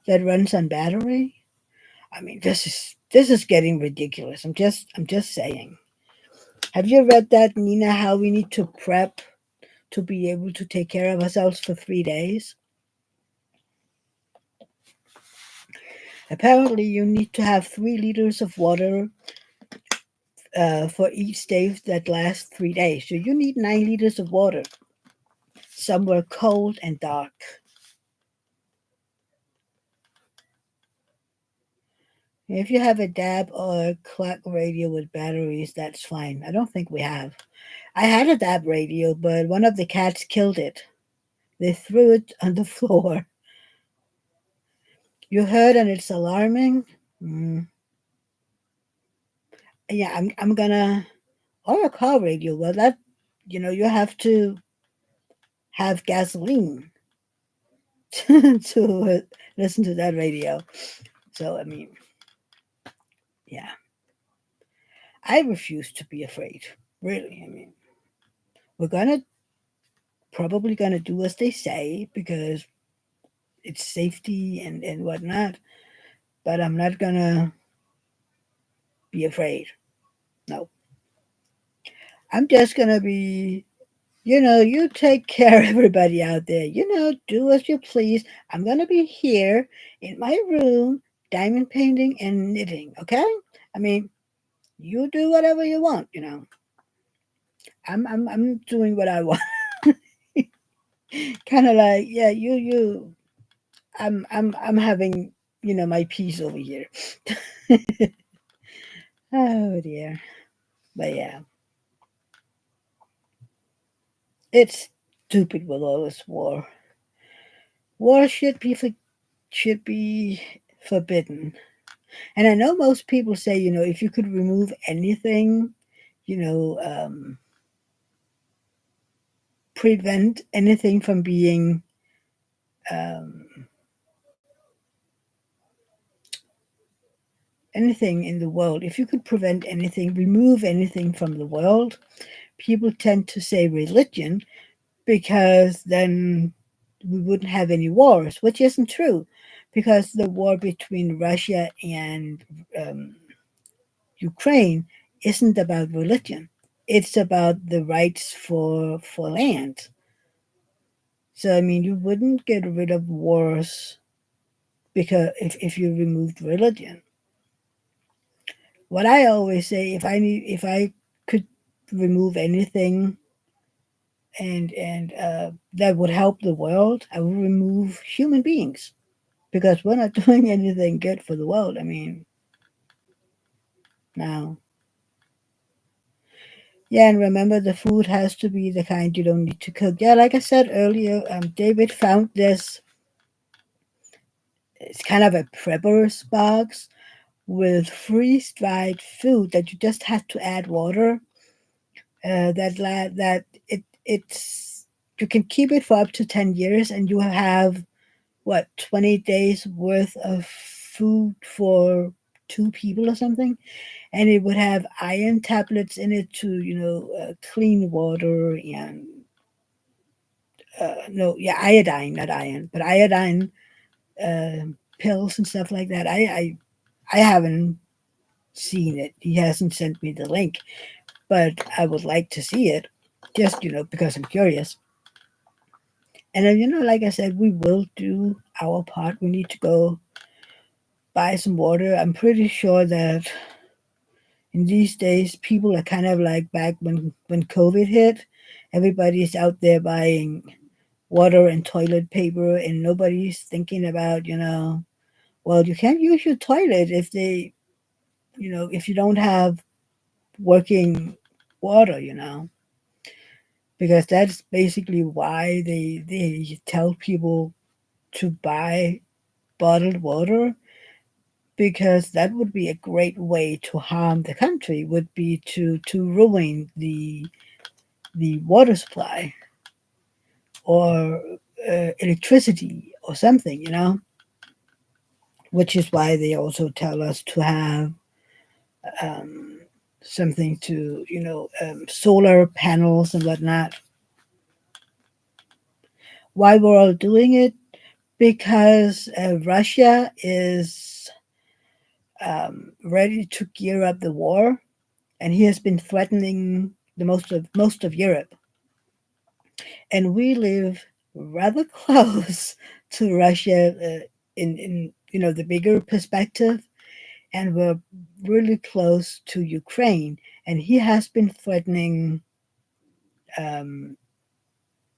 [SPEAKER 1] That runs on battery. I mean, this is getting ridiculous. I'm just saying. Have you read that, Nina? How we need to prep to be able to take care of ourselves for 3 days? Apparently, you need to have 3 liters of water for each day that lasts 3 days. So you need 9 liters of water somewhere cold and dark. If you have a DAB or a clock radio with batteries, that's fine. I don't think we have. I had a DAB radio, but one of the cats killed it. They threw it on the floor. You heard, and it's alarming. Mm. Yeah, I'm gonna or a car radio. Well, that you have to have gasoline to listen to that radio. So I mean, yeah, I refuse to be afraid. Really, I mean, we're gonna probably gonna do as they say because it's safety and whatnot. But I'm not gonna be afraid. No, I'm just gonna be. You take care of everybody out there. Do as you please. I'm gonna be here in my room, diamond painting and knitting. Okay? I mean, you do whatever you want. I'm doing what I want. Kind of like, yeah, you. I'm having my peace over here. Oh dear. But yeah, it's stupid with all this war. War should be forbidden. And I know most people say, if you could remove anything, you know, um, prevent anything from being um, anything in the world, if you could prevent anything, remove anything from the world, people tend to say religion because then we wouldn't have any wars, which isn't true because the war between Russia and um, Ukraine isn't about religion. It's about the rights for land. So I mean, you wouldn't get rid of wars because if you removed religion. What I always say, if I could remove anything and that would help the world, I would remove human beings because we're not doing anything good for the world. I mean, now. Yeah, and remember the food has to be the kind you don't need to cook. Yeah, like I said earlier, David found this. It's kind of a prepper's box with freeze dried food that you just have to add water. That it's you can keep it for up to 10 years, and you have what 20 days worth of food for 2 people or something, and it would have iron tablets in it to clean water and no, yeah, iodine, not iron, but iodine uh, pills and stuff like that. I haven't seen it. He hasn't sent me the link, but I would like to see it, just because I'm curious. And then like I said, we will do our part. We need to go buy some water. I'm pretty sure that in these days people are kind of like back when COVID hit. Everybody's out there buying water and toilet paper, and nobody's thinking about, well, you can't use your toilet if you don't have working water, because that's basically why they tell people to buy bottled water, because that would be a great way to harm the country, would be to ruin the water supply, or electricity or something, which is why they also tell us to have um, something to, solar panels and whatnot. Why we're all doing it? Because Russia is ready to gear up the war, and he has been threatening the most of Europe, and we live rather close to Russia, in the bigger perspective, and we're really close to Ukraine, and he has been threatening um,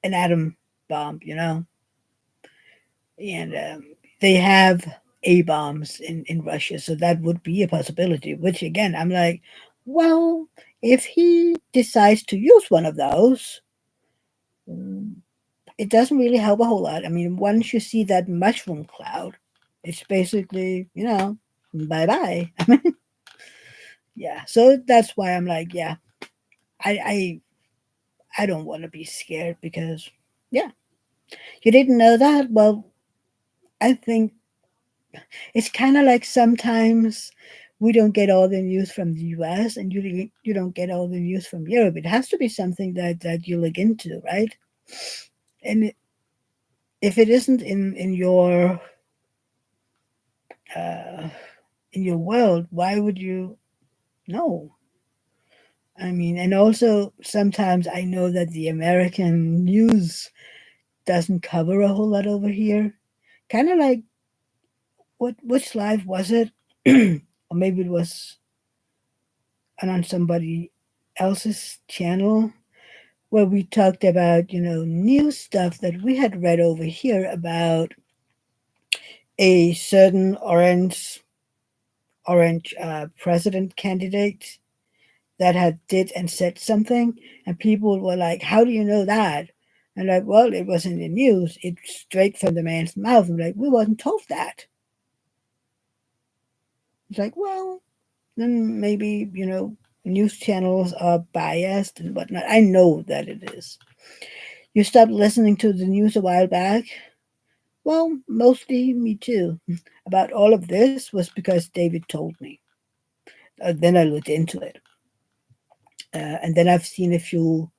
[SPEAKER 1] an atom bomb, and they have A bombs in Russia, so that would be a possibility. Which again, I'm like, well, if he decides to use one of those, mm, it doesn't really help a whole lot. I mean, once you see that mushroom cloud, it's basically, bye bye. I mean, yeah. So that's why I'm like, yeah, I I, I don't want to be scared because, yeah, you didn't know that. Well, I think it's kind of like sometimes we don't get all the news from the U.S. and you don't get all the news from Europe. It has to be something that you look into, right? And if it isn't uh, in your world, why would you know? I mean, and also sometimes I know that the American news doesn't cover a whole lot over here. Kind of like, which live was it? Or maybe it was on somebody else's channel, where we talked about, news stuff that we had read over here about a certain orange president candidate that had did and said something, and people were like, "How do you know that?" And like, well, it was in the news. It's straight from the man's mouth. I'm like, we wasn't told that. It's like, well, then maybe, news channels are biased and whatnot. I know that it is. You stopped listening to the news a while back. Well, mostly me too. About all of this was because David told me. Then I looked into it. And then I've seen a few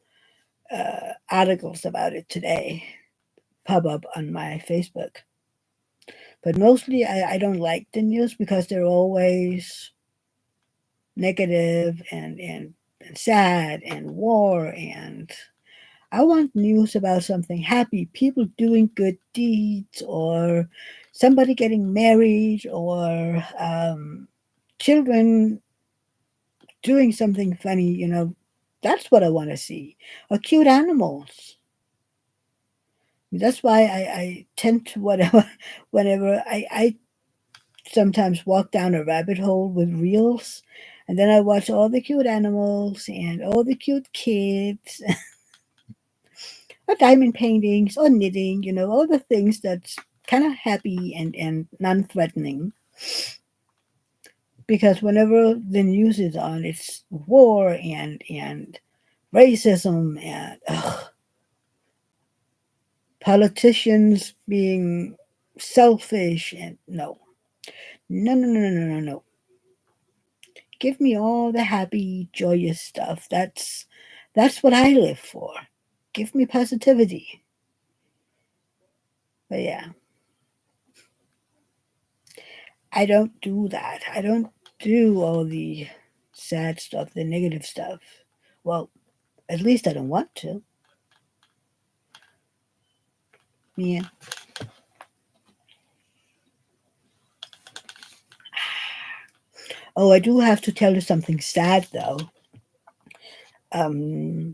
[SPEAKER 1] articles about it today pop up on my Facebook. But mostly I don't like the news because they're always negative and sad and war. And I want news about something happy, people doing good deeds, or somebody getting married, or children doing something funny. That's what I want to see. Or cute animals. That's why I tend to whatever whenever I sometimes walk down a rabbit hole with reels, and then I watch all the cute animals and all the cute kids, or diamond paintings, or knitting, all the things that's kind of happy and non-threatening. Because whenever the news is on, it's war and racism and politicians being selfish, and no, no, no, no, no, no, no, no. Give me all the happy, joyous stuff. That's what I live for. Give me positivity. But yeah, I don't do that. I don't do all the sad stuff, the negative stuff. Well, at least I don't want to. Yeah. Oh, I do have to tell you something sad though. Um,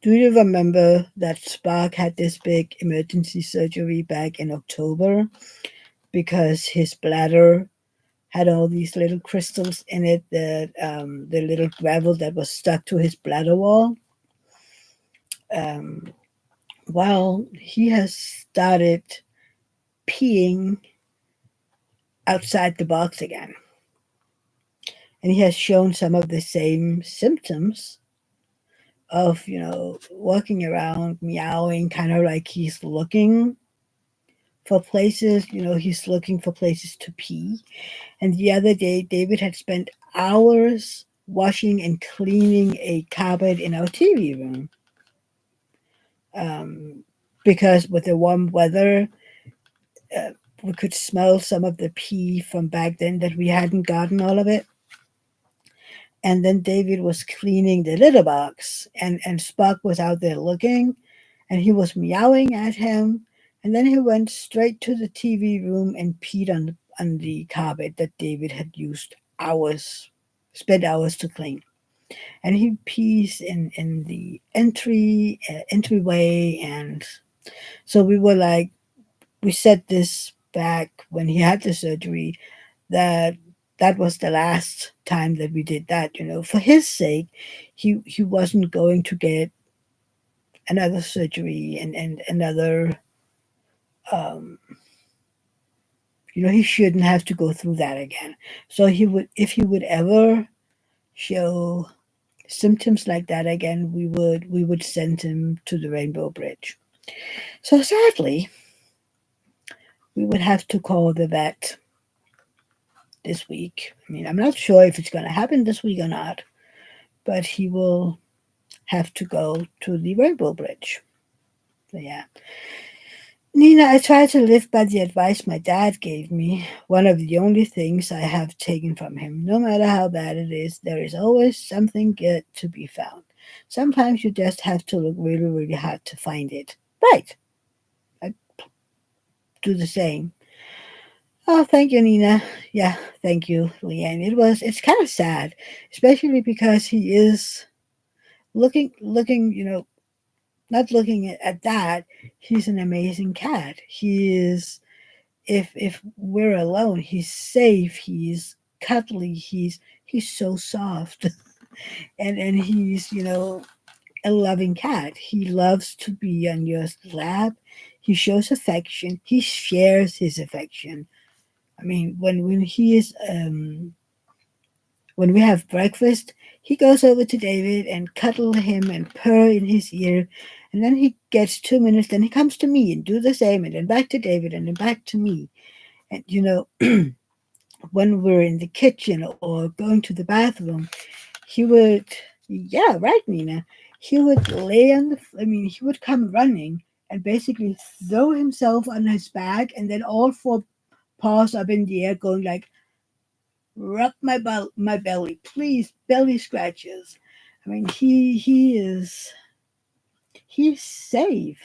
[SPEAKER 1] do you remember that Spark had this big emergency surgery back in October because his bladder had all these little crystals in it, that the little gravel that was stuck to his bladder wall? Um, well, he has started peeing outside the box again, and he has shown some of the same symptoms of, walking around meowing, kind of like he's looking for places, he's looking for places to pee. And the other day, David had spent hours washing and cleaning a carpet in our TV room, um, because with the warm weather, uh, we could smell some of the pee from back then that we hadn't gotten all of it. And then David was cleaning the litter box, and Spock was out there looking, and he was meowing at him. And then he went straight to the TV room and peed on the carpet that David had used hours, spent hours to clean. And he pees in the entryway, and so we were like, we said this back when he had the surgery, that that was the last time that we did that. For his sake, he wasn't going to get another surgery and another, um, he shouldn't have to go through that again. So he would, if he would ever show symptoms like that again, we would send him to the Rainbow Bridge. So sadly, we would have to call the vet this week. I mean, I'm not sure if it's going to happen this week or not, but he will have to go to the Rainbow Bridge. So, yeah. Nina, I try to live by the advice my dad gave me. One of the only things I have taken from him. No matter how bad it is, there is always something good to be found. Sometimes you just have to look really, really hard to find it. Right. I do the same. Oh, thank you, Nina. Yeah, thank you, Leanne. It's kind of sad, especially because he is looking, not looking at that. He's an amazing cat. He is, if we're alone, he's safe, he's cuddly, he's so soft. And he's, a loving cat. He loves to be on your lap. He shows affection. He shares his affection. I mean, when we have breakfast, he goes over to David and cuddle him and purr in his ear. And then he gets 2 minutes, then he comes to me and do the same, and then back to David and then back to me. And when we're in the kitchen or going to the bathroom, he would, yeah, right, Nina. He would lay on the, I mean, he would come running and basically throw himself on his back, and then all four paws up in the air, going like, rub my belly, please, belly scratches. I mean, he's safe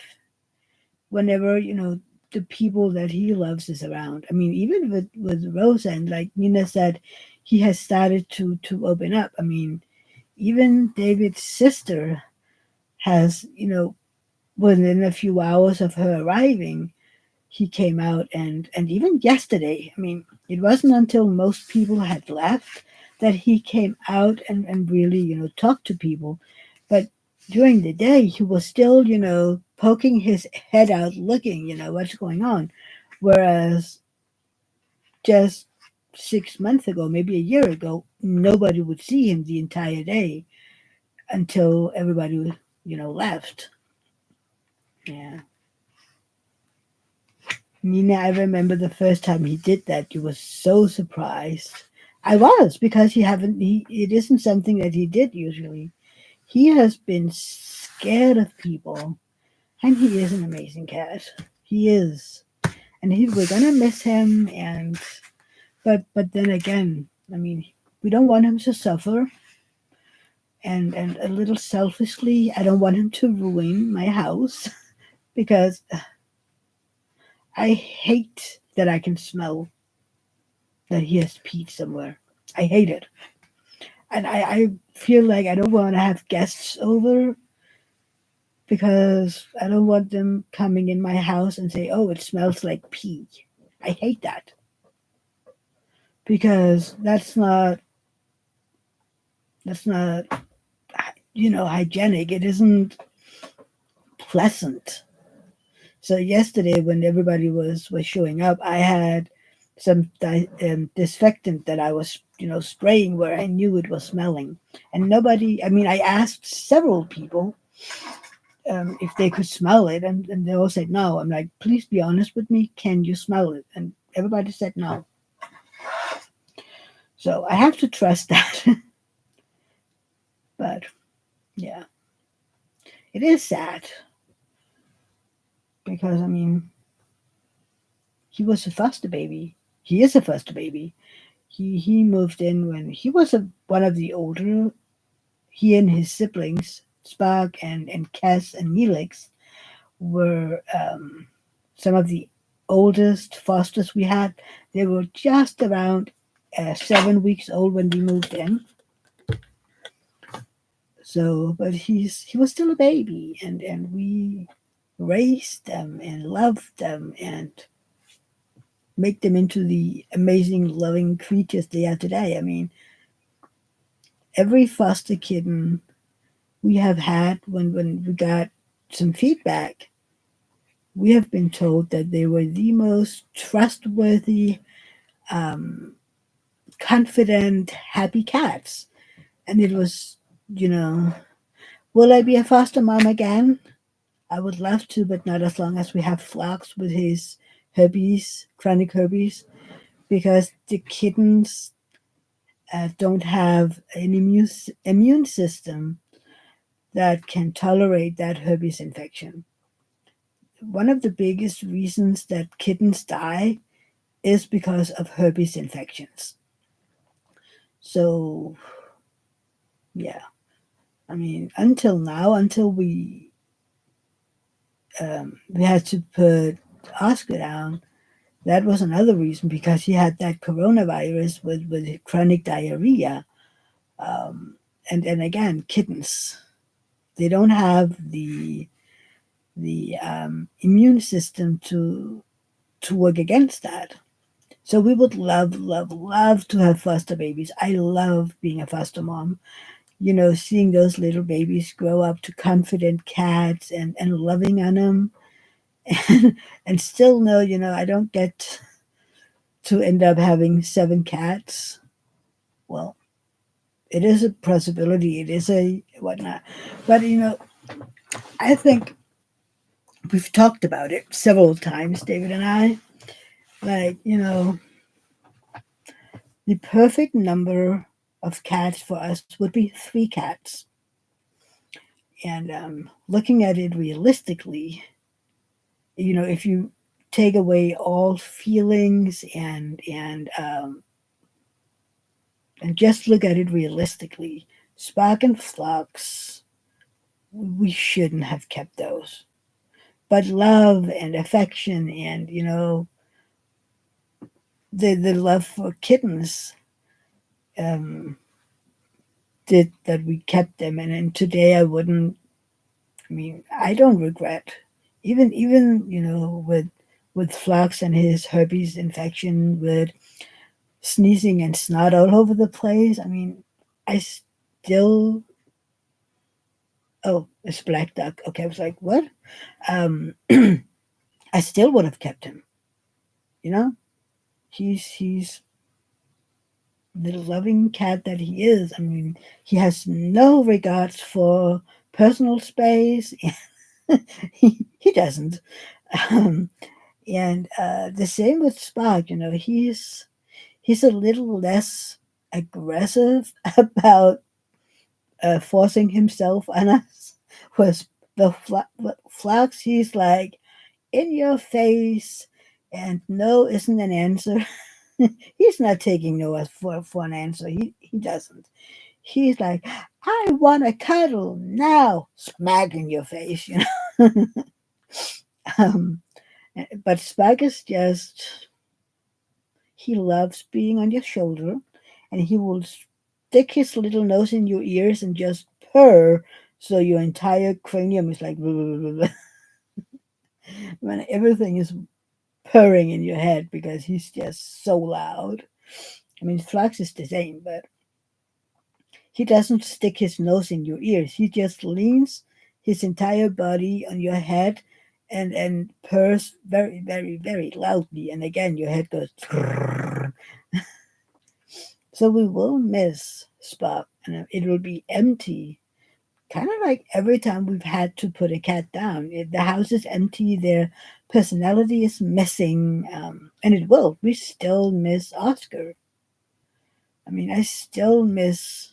[SPEAKER 1] whenever the people that he loves is around. I mean, even with Rosa, and like Nina said, he has started to open up. I mean, even David's sister has, within a few hours of her arriving, he came out, and even yesterday, I mean, it wasn't until most people had left that he came out and really, talked to people. But during the day, he was still, poking his head out, looking, what's going on. Whereas just 6 months ago, maybe a year ago, nobody would see him the entire day until everybody, left. Yeah. Nina, I remember the first time he did that, you were so surprised. I was, because it isn't something that he did usually. He has been scared of people, and he is an amazing cat. He is. And we're gonna miss him, and but then again, I mean, we don't want him to suffer, and a little selfishly, I don't want him to ruin my house because I hate that I can smell that he has peed somewhere. I hate it. And I feel like I don't want to have guests over because I don't want them coming in my house and say, "Oh, it smells like pee." I hate that because that's not hygienic. It isn't pleasant. So yesterday, when everybody was showing up, I had some disinfectant that I was spraying where I knew it was smelling, and nobody. I mean, I asked several people if they could smell it, and they all said no. I'm like, please be honest with me. Can you smell it? And everybody said no. So I have to trust that. But yeah, it is sad because I mean, he was a foster baby. He is a foster baby. He moved in when he was one of the older. He and his siblings, Spark and Cass and Neelix, were some of the oldest fosters we had. They were just around 7 weeks old when we moved in. So, but he was still a baby, and we raised them and loved them and make them into the amazing, loving creatures they are today. I mean, every foster kitten we have had, when we got some feedback, we have been told that they were the most trustworthy, um, confident, happy cats. And it was, you know, will I be a foster mom again? I would love to, but not as long as we have Flux with his herpes, chronic herpes, because the kittens don't have an immune system that can tolerate that herpes infection. One of the biggest reasons that kittens die is because of herpes infections. So, yeah, I mean, until now, until we had to put Oscar down, that was another reason because he had that coronavirus with chronic diarrhea. Um, and again, kittens, they don't have the immune system to work against that. So we would love, love, love to have foster babies. I love being a foster mom. Seeing those little babies grow up to confident cats and loving on them, and still know, I don't get to end up having 7 cats. Well, it is a possibility. It is a whatnot. But, I think we've talked about it several times, David and I. Like, the perfect number of cats for us would be 3 cats. And looking at it realistically, if you take away all feelings and just look at it realistically, Spark and Flux, we shouldn't have kept those. But love and affection and the love for kittens um, did that we kept them, and today I wouldn't. I mean, I don't regret even with Flux and his herpes infection, with sneezing and snot all over the place. I mean, I still. Oh, it's black duck. Okay, I was like, what? Um, I still would have kept him. You know, he's the loving cat that he is. I mean, he has no regards for personal space. He doesn't. Um, and the same with Spark. He's a little less aggressive about forcing himself on us. Was the Flux? He's like in your face, and no isn't an answer. He's not taking no for an answer. He doesn't. He's like, I want a cuddle now, smack in your face, um, but Spike is just, he loves being on your shoulder, and he will stick his little nose in your ears and just purr, so your entire cranium is like when everything is purring in your head because he's just so loud. I mean, Flux is the same, but he doesn't stick his nose in your ears. He just leans his entire body on your head and purrs very, very, very loudly. And again, your head goes. So we will miss Spock, and it will be empty. Kind of like every time we've had to put a cat down. The house is empty, their personality is missing, and it will. We still miss Oscar. I mean, I still miss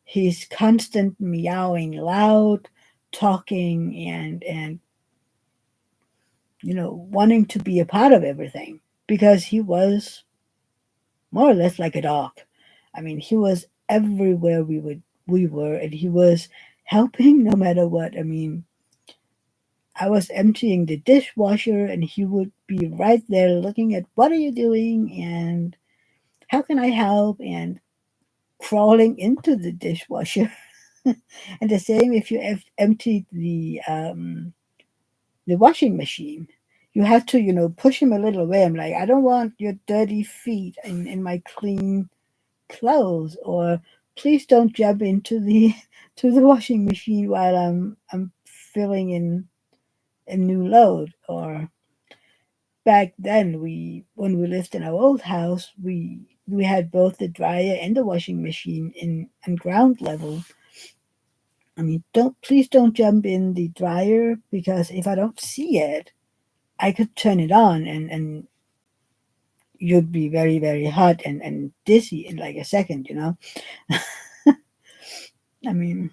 [SPEAKER 1] his constant meowing loud, talking, and wanting to be a part of everything because he was more or less like a dog. I mean, he was everywhere we were, and he was helping no matter what. I mean, I was emptying the dishwasher, and he would be right there looking at what are you doing and how can I help, and crawling into the dishwasher. And the same if you emptied the washing machine. You had to, push him a little away. I'm like, I don't want your dirty feet in my clean clothes, or please don't jump into the to the washing machine while I'm filling in a new load. Or back then, we when we lived in our old house, we had both the dryer and the washing machine in ground level. I mean, don't jump in the dryer, because if I don't see it, I could turn it on, and you'd be very, very hot and dizzy in like a second. I mean,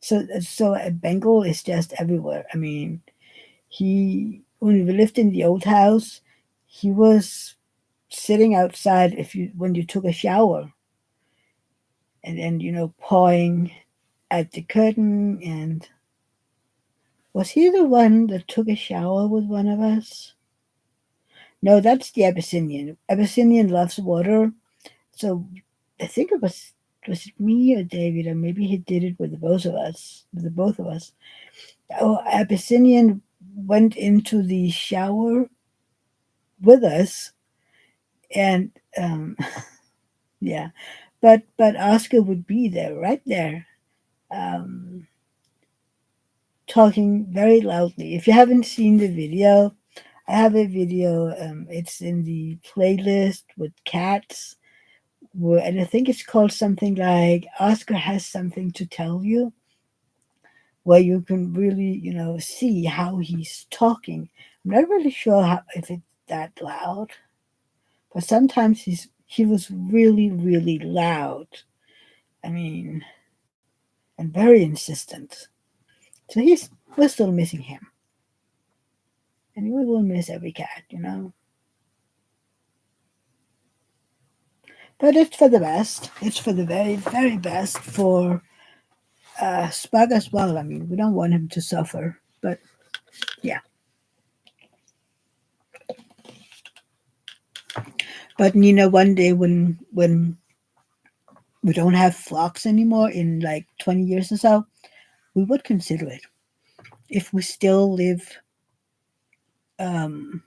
[SPEAKER 1] so a Bengal is just everywhere. I mean, he when we lived in the old house, he was sitting outside if you when you took a shower, and pawing at the curtain. And was he the one that took a shower with one of us? No, that's the Abyssinian. Abyssinian loves water. So I think it me or David, or maybe he did it with the both of us. With the both of us. Oh, Abyssinian went into the shower with us, and yeah, but Oscar would be there, right there, um, talking very loudly. If you haven't seen the video, I have a video. It's in the playlist with cats, and I think it's called something like Oscar has something to tell you, where you can really, see how he's talking. I'm not really sure if it's that loud, but sometimes he was really, really loud. I mean, and very insistent. So we're still missing him, and we will miss every cat. But it's for the best. It's for the very, very best for Spug as well. I mean, we don't want him to suffer, but yeah. But one day when we don't have flocks anymore in like 20 years or so, we would consider it if we still live um,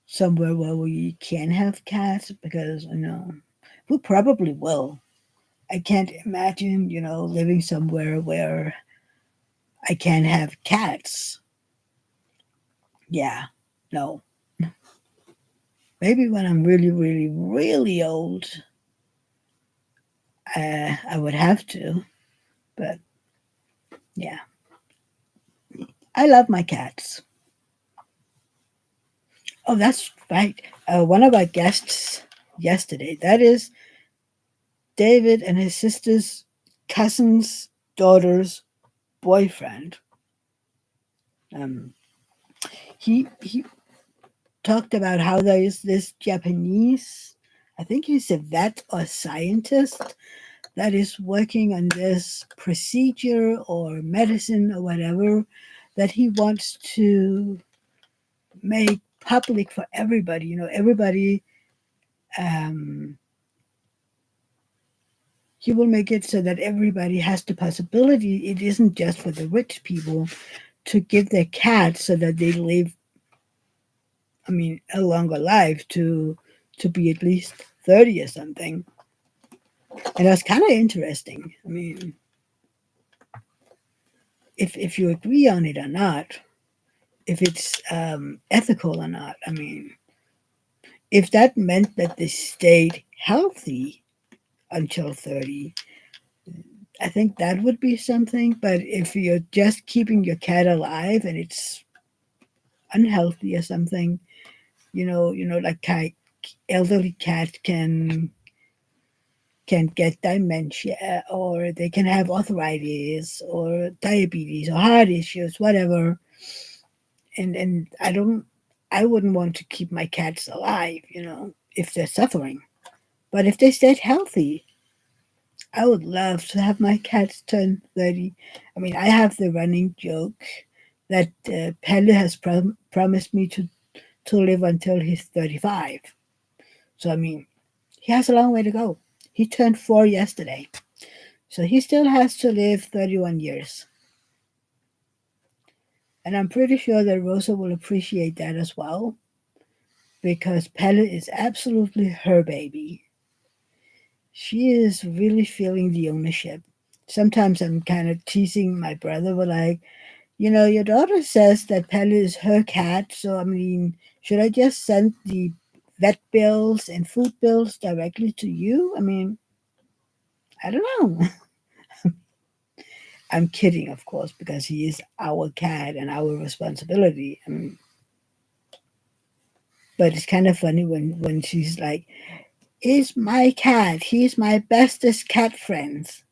[SPEAKER 1] somewhere where we can have cats, because we probably will. I can't imagine living somewhere where I can't have cats. Yeah, no. Maybe when I'm really, really, really old, I would have to. But yeah, I love my cats. Oh, that's right. One of our guests yesterday, that is David and his sister's cousin's daughter's boyfriend. Um, he talked about how there is this Japanese, I think he's a vet or scientist, that is working on this procedure or medicine or whatever, that he wants to make public for everybody. Everybody Um, he will make it so that everybody has the possibility. It isn't just for the rich people to give their cats so that they live, I mean, a longer life to be at least 30 or something. And that's kind of interesting. I mean, if you agree on it or not, if it's ethical or not. I mean, if that meant that they stayed healthy until 30, I think that would be something. But if you're just keeping your cat alive and it's unhealthy or something, like elderly cat can get dementia, or they can have arthritis or diabetes or heart issues, whatever. And I wouldn't want to keep my cats alive, if they're suffering. But if they stayed healthy, I would love to have my cats turn 30. I mean, I have the running joke that Pelle has promised me to live until he's 35. So, I mean, he has a long way to go. He turned 4 yesterday. So he still has to live 31 years. And I'm pretty sure that Rosa will appreciate that as well, because Pelle is absolutely her baby. She is really feeling the ownership. Sometimes I'm kind of teasing my brother, but like, your daughter says that Pelle is her cat, so I mean, should I just send the vet bills and food bills directly to you? I mean, I don't know. I'm kidding, of course, because he is our cat and our responsibility. I mean, but it's kind of funny when she's like, "Is my cat? He's my bestest cat friends."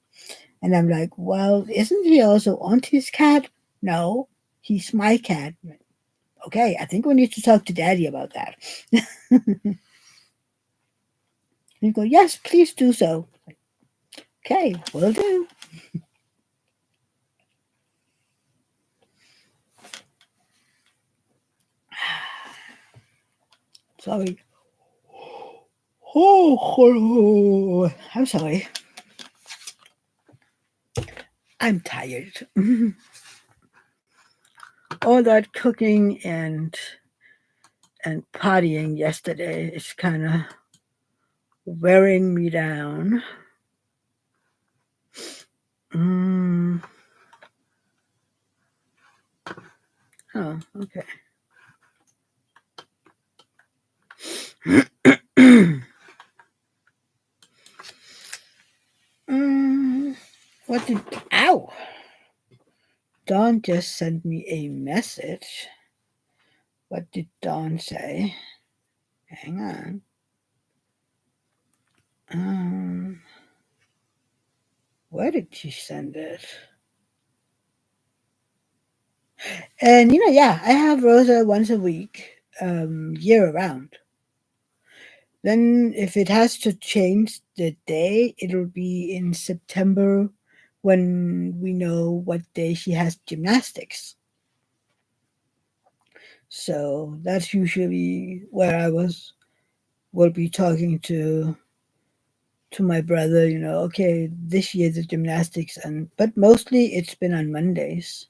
[SPEAKER 1] And I'm like, "Well, isn't he also Auntie's cat?" "No, he's my cat." "Okay, I think we need to talk to Daddy about that." You go, "Yes, please do so." Okay, will do. Sorry. Oh, I'm sorry. I'm tired. All that cooking and partying yesterday is kind of wearing me down. Mm, oh, okay. mm, what did? Ow! Dawn just sent me a message. What did Dawn say? Hang on. Um, where did she send it? And yeah, I have Rosa once a week, year round. Then, if it has to change the day, it'll be in September when we know what day she has gymnastics. So that's usually where will be talking to my brother. Okay, this year the gymnastics, but mostly it's been on Mondays.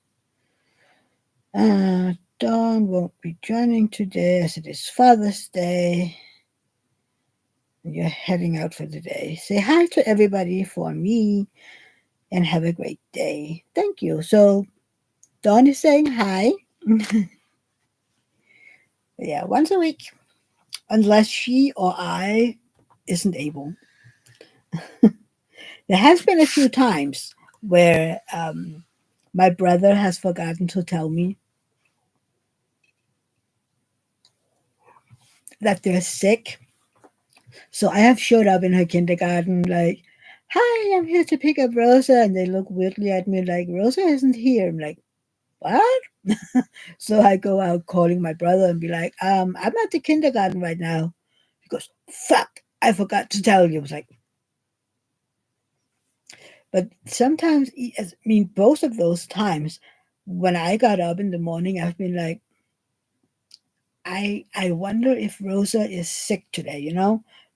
[SPEAKER 1] Dawn won't be joining today as it is Father's Day. You're heading out for the day. Say hi to everybody for me and have a great day. Thank you. So Dawn is saying hi. Yeah, once a week, unless she or I isn't able. There has been a few times where my brother has forgotten to tell me that they're sick. So I have showed up in her kindergarten like, "Hi, I'm here to pick up Rosa," and they look weirdly at me like, "Rosa isn't here." I'm like, "What?" So I go out calling my brother and be like, "I'm at the kindergarten right now." He goes, "Fuck, I forgot to tell you." I was like, but sometimes, I mean, both of those times, when I got up in the morning, I've been like, I wonder if Rosa is sick today.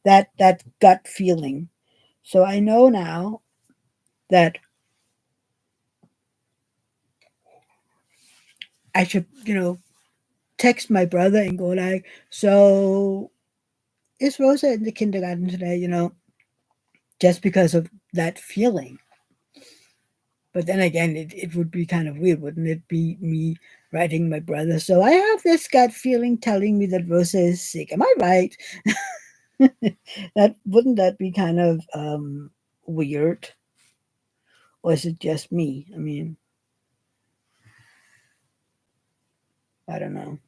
[SPEAKER 1] that gut feeling. So I know now that I should, text my brother and go like, so is Rosa in the kindergarten today? Just because of that feeling. But then again, it would be kind of weird, wouldn't it be me writing my brother? So I have this gut feeling telling me that Rosa is sick. Am I right? That wouldn't that be kind of weird? Or is it just me? I mean, I don't know.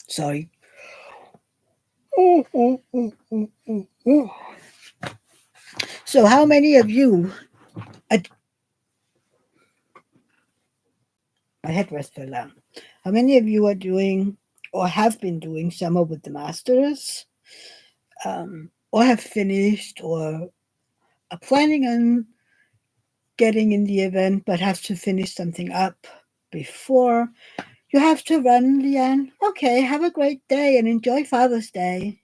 [SPEAKER 1] Sorry. So how many of you I, my head was fell down. How many of you are doing or have been doing summer with the masters? Or have finished or are planning on getting in the event but have to finish something up before you have to run, Leanne? Okay, have a great day and enjoy Father's Day.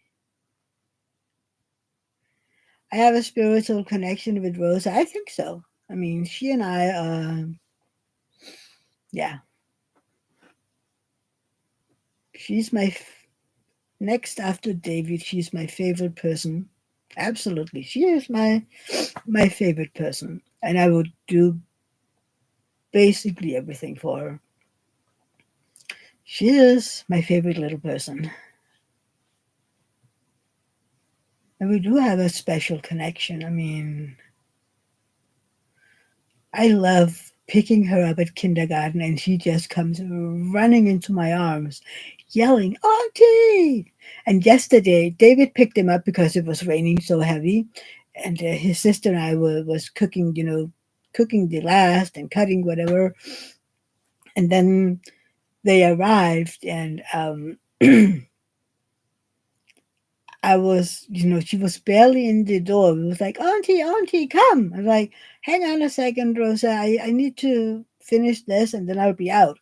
[SPEAKER 1] I have a spiritual connection with Rosa. I think so. I mean, she and I, yeah, she's my next after David. She's my favorite person. Absolutely, she is my favorite person, and I would do basically everything for her. She is my favorite little person, and we do have a special connection. I mean, I love picking her up at kindergarten and she just comes running into my arms, yelling, Auntie! And yesterday, David picked him up because it was raining so heavy. And his sister and I was cooking, cooking the last and cutting whatever. And then they arrived and I was, she was barely in the door. It was like, Auntie, come. I was like, hang on a second, Rosa. I need to finish this and then I'll be out.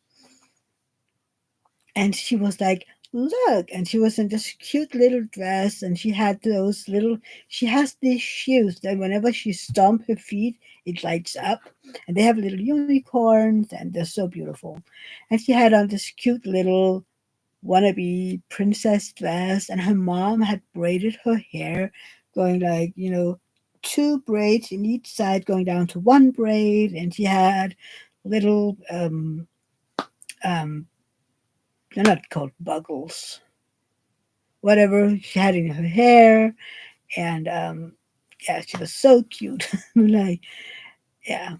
[SPEAKER 1] And she was like, look. And she was in this cute little dress and she has these shoes that whenever she stomps her feet, it lights up. And they have little unicorns and they're so beautiful. And she had on this cute little wannabe princess dress, and her mom had braided her hair, going like, two braids in each side going down to one braid, and she had little um they're not called buggles, whatever she had in her hair, and yeah, she was so cute. Like, yeah.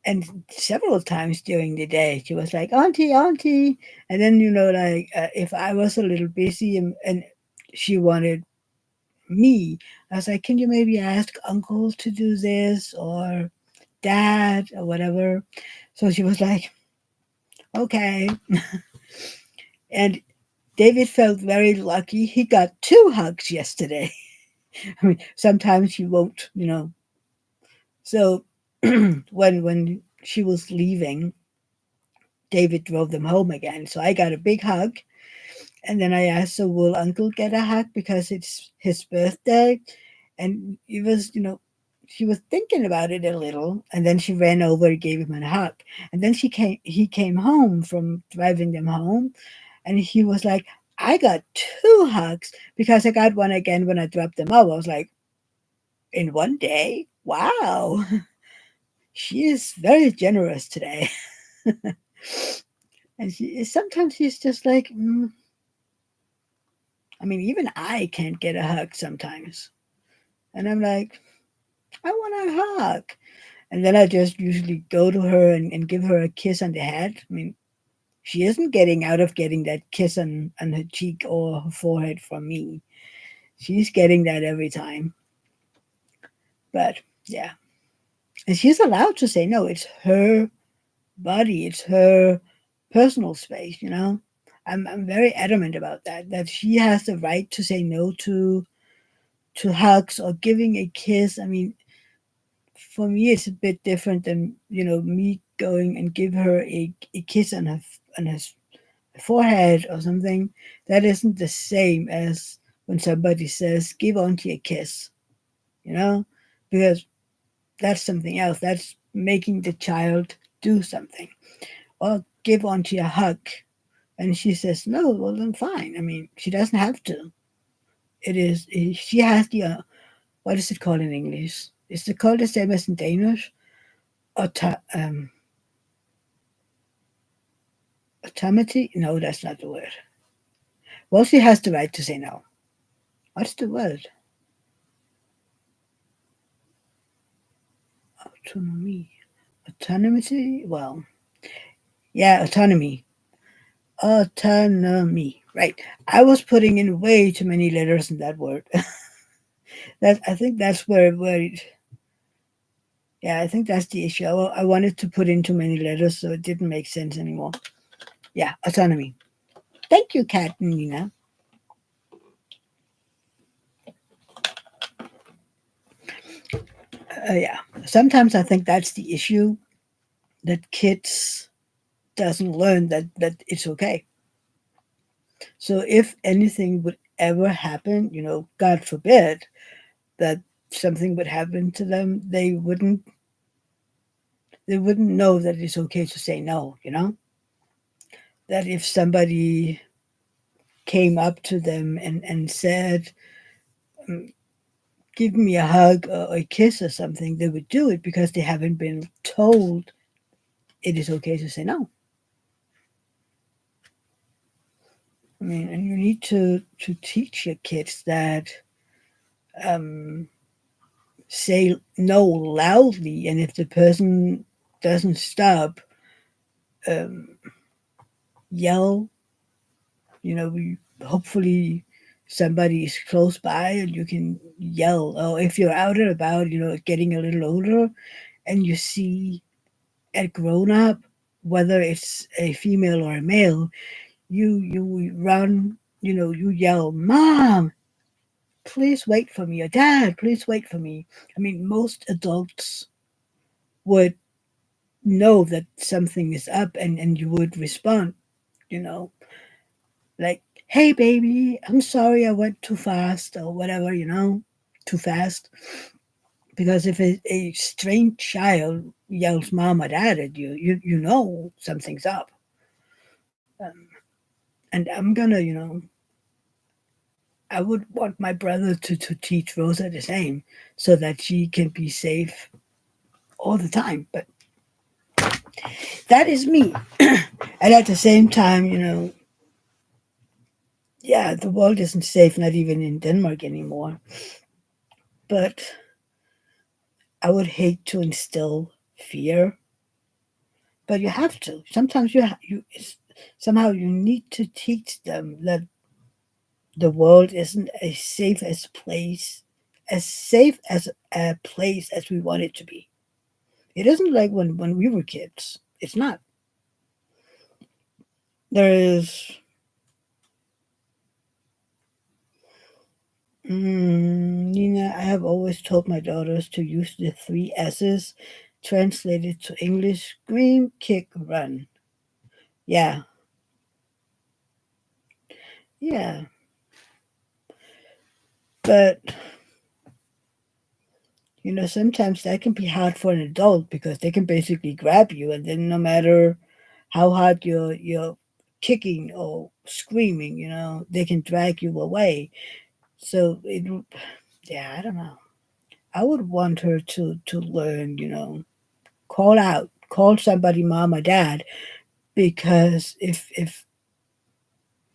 [SPEAKER 1] And several times during the day, she was like, Auntie. And then, like, if I was a little busy and she wanted me, I was like, can you maybe ask Uncle to do this or Dad or whatever? So she was like, okay. And David felt very lucky. He got two hugs yesterday. I mean, sometimes you won't, So when she was leaving, David drove them home again. So I got a big hug. And then I asked, so will Uncle get a hug because it's his birthday? And he was, she was thinking about it a little. And then she ran over and gave him a hug. And then he came home from driving them home. And he was like, I got two hugs because I got one again when I dropped them off. I was like, in one day? Wow. She is very generous today. And sometimes she's just like, I mean, even I can't get a hug sometimes. And I'm like, I want a hug. And then I just usually go to her and give her a kiss on the head. I mean, she isn't getting out of getting that kiss on her cheek or her forehead from me. She's getting that every time. But yeah. And she's allowed to say no. It's her body, it's her personal space. I'm very adamant about that, that she has the right to say no to hugs or giving a kiss. I mean, for me, it's a bit different than me going and give her a kiss on her forehead or something, that isn't the same as when somebody says, give Auntie a kiss, you know, because that's something else. That's making the child do something. Or give Auntie a hug. And she says, no, well, then fine. I mean, she doesn't have to. She has the, what is it called in English? Is it called the same as in Danish? Auto, automaty? No, that's not the word. Well, she has the right to say no. What's the word? Autonomy. Autonomy? Well, yeah, autonomy. Autonomy. Right. I was putting in way too many letters in that word. That I think that's yeah, I think that's the issue. I wanted to put in too many letters, so it didn't make sense anymore. Yeah, autonomy. Thank you, Kat and Nina. Yeah, sometimes I think that's the issue, that kids doesn't learn that it's okay. So if anything would ever happen, God forbid that something would happen to them, they wouldn't know that it's okay to say no. That if somebody came up to them and said, "Mm, give me a hug or a kiss or something," they would do it because they haven't been told it is okay to say no. I mean, and you need to teach your kids that, um, say no loudly, and if the person doesn't stop, um, yell. Hopefully somebody is close by and you can yell. Or if you're out and about, getting a little older, and you see a grown up, whether it's a female or a male, you run, you yell, "Mom, please wait for me," or "Dad, please wait for me." I mean, most adults would know that something is up, and you would respond, you know, like, "Hey, baby, I'm sorry I went too fast," or whatever, too fast. Because if a strange child yells "mom" or "dad" at you know something's up. And I'm gonna, I would want my brother to teach Rosa the same, so that she can be safe all the time. But that is me. And at the same time, yeah, the world isn't safe, not even in Denmark anymore. But I would hate to instill fear, but you have to. Sometimes somehow you need to teach them that the world isn't as safe as a place as we want it to be. It isn't like when we were kids. It's not. There is, Nina, I have always told my daughters to use the three S's, translated to English: scream, kick, run. Yeah, yeah. But, sometimes that can be hard for an adult because they can basically grab you, and then no matter how hard you're kicking or screaming, they can drag you away. So yeah, I don't know. I would want her to learn, call out, call somebody mom or dad, because if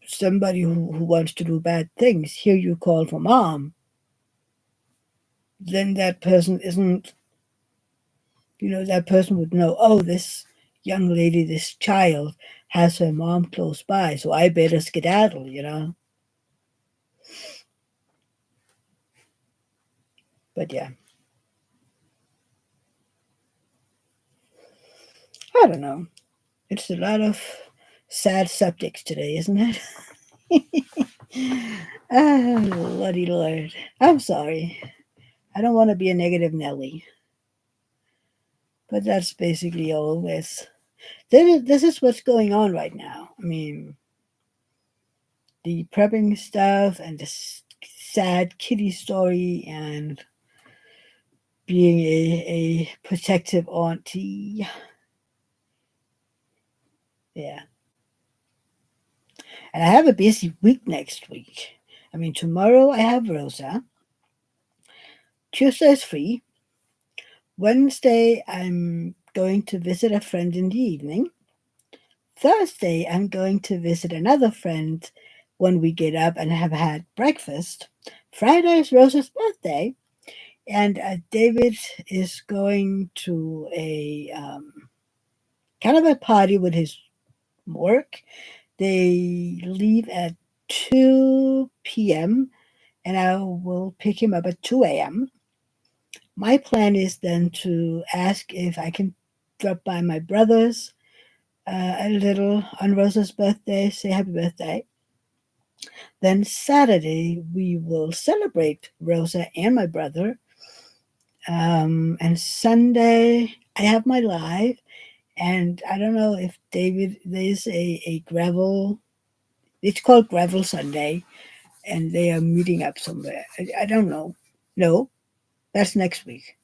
[SPEAKER 1] somebody who wants to do bad things hear you call for mom, then that person isn't, that person would know, oh, this young lady, this child has her mom close by, so I better skedaddle. But yeah, I don't know. It's a lot of sad subjects today, isn't it? Oh, Lordy Lord. I'm sorry. I don't want to be a negative Nelly, but that's basically all this. This is what's going on right now. I mean, the prepping stuff and the sad kitty story and being a protective auntie. Yeah. And I have a busy week next week. I mean, tomorrow I have Rosa. Tuesday is free. Wednesday, I'm going to visit a friend in the evening. Thursday, I'm going to visit another friend when we get up and have had breakfast. Friday is Rosa's birthday, and David is going to a kind of a party with his work. They leave at 2 p.m., and I will pick him up at 2 a.m. My plan is then to ask if I can drop by my brother's a little on Rosa's birthday, say happy birthday. Then Saturday, we will celebrate Rosa and my brother. And Sunday, I have my live. And I don't know if David, there's a gravel, it's called Gravel Sunday, and they are meeting up somewhere. I don't know. No, that's next week.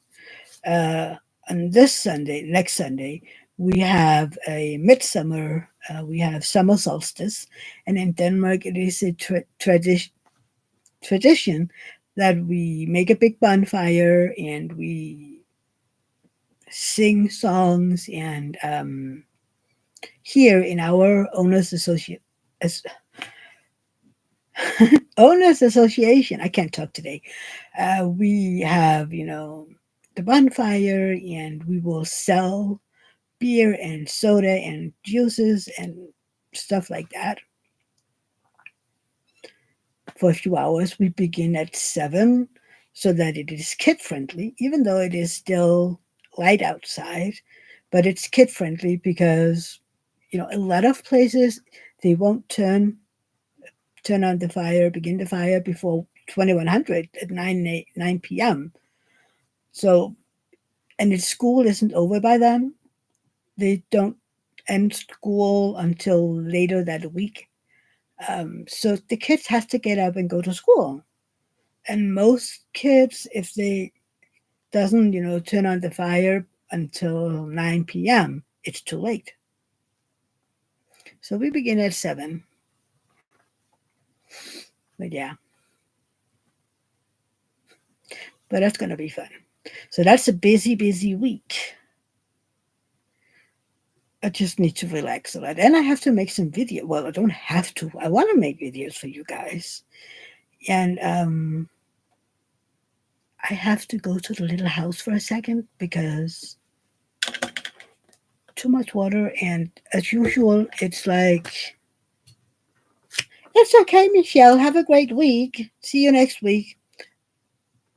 [SPEAKER 1] Uh, on this Sunday, next Sunday, we have a midsummer, we have summer solstice, and in Denmark it is a tradition that we make a big bonfire and we sing songs and here in our owners association, I can't talk today. We have, the bonfire and we will sell beer and soda and juices and stuff like that for a few hours. We begin at 7 so that it is kid friendly, even though it is still light outside, but it's kid friendly because, a lot of places they won't turn on the fire, begin the fire before 2100 at 9 p.m. So, and its school isn't over by then. They don't end school until later that week. So the kids have to get up and go to school. And most kids, if they doesn't, turn on the fire until 9 p.m., it's too late. So we begin at 7. But yeah, but that's going to be fun. So that's a busy, busy week. I just need to relax a lot. And I have to make some video. Well, I don't have to. I want to make videos for you guys. And I have to go to the little house for a second because too much water. And as usual, it's like, it's okay, Michelle. Have a great week. See you next week.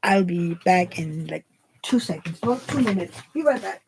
[SPEAKER 1] I'll be back in like 2 seconds. Well, 2 minutes. Be right back.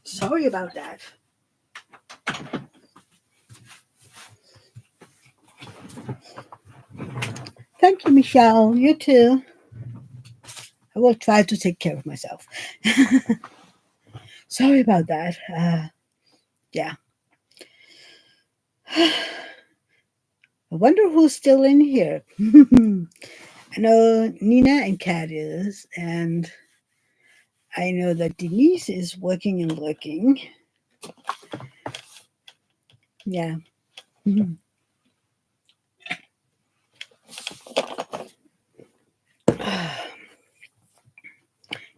[SPEAKER 1] Sorry about that. Thank you, Michelle. You too. I will try to take care of myself. Sorry about that. Yeah. I wonder who's still in here. I know Nina and Kat is, and I know that Denise is working and looking. Yeah.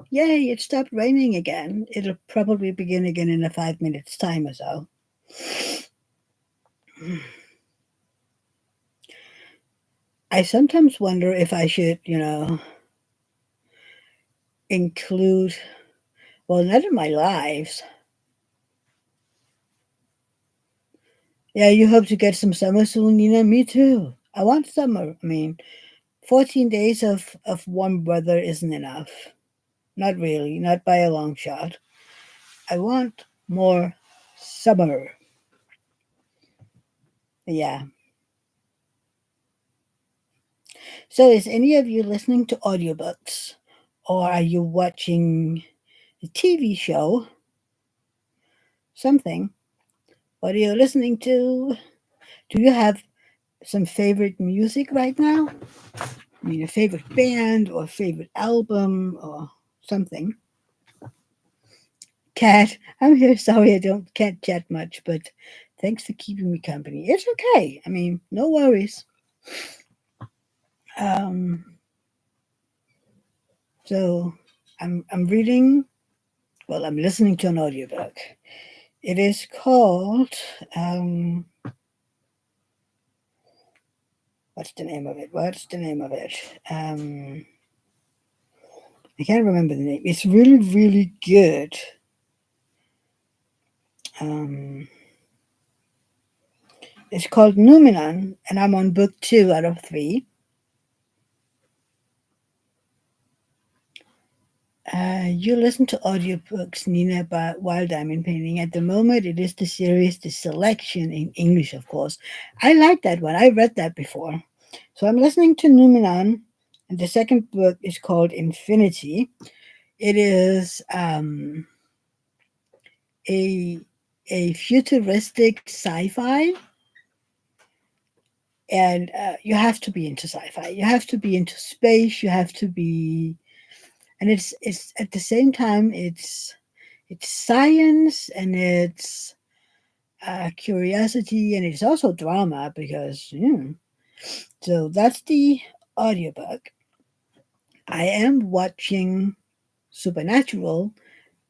[SPEAKER 1] Yay, it stopped raining again. It'll probably begin again in a 5 minutes time or so. I sometimes wonder if I should, include, well, not in my lives. Yeah, you hope to get some summer soon, Nina? Me too. I want summer. I mean, 14 days of warm weather isn't enough. Not really, not by a long shot. I want more summer. Yeah. So, is any of you listening to audiobooks? Or are you watching a TV show? Something. What are you listening to? Do you have some favorite music right now? I mean, a favorite band or favorite album or something? Cat, I'm here. Sorry, I don't can't chat much, but thanks for keeping me company. It's okay. I mean, no worries. Um, so I'm reading. Well, I'm listening to an audiobook. It is called. Um, what's the name of it? What's the name of it? Um, I can't remember the name. It's really, really good. Um, it's called Numenon, and I'm on book 2 out of 3. You listen to audiobooks, Nina, but while diamond painting. At the moment, it is the series The Selection in English, of course. I like that one. I read that before. So I'm listening to Numenon, and the second book is called Infinity. It is a a futuristic sci-fi, and you have to be into sci-fi. You have to be into space. You have to be, and it's at the same time it's science and it's curiosity and it's also drama because so that's the audiobook. I am watching Supernatural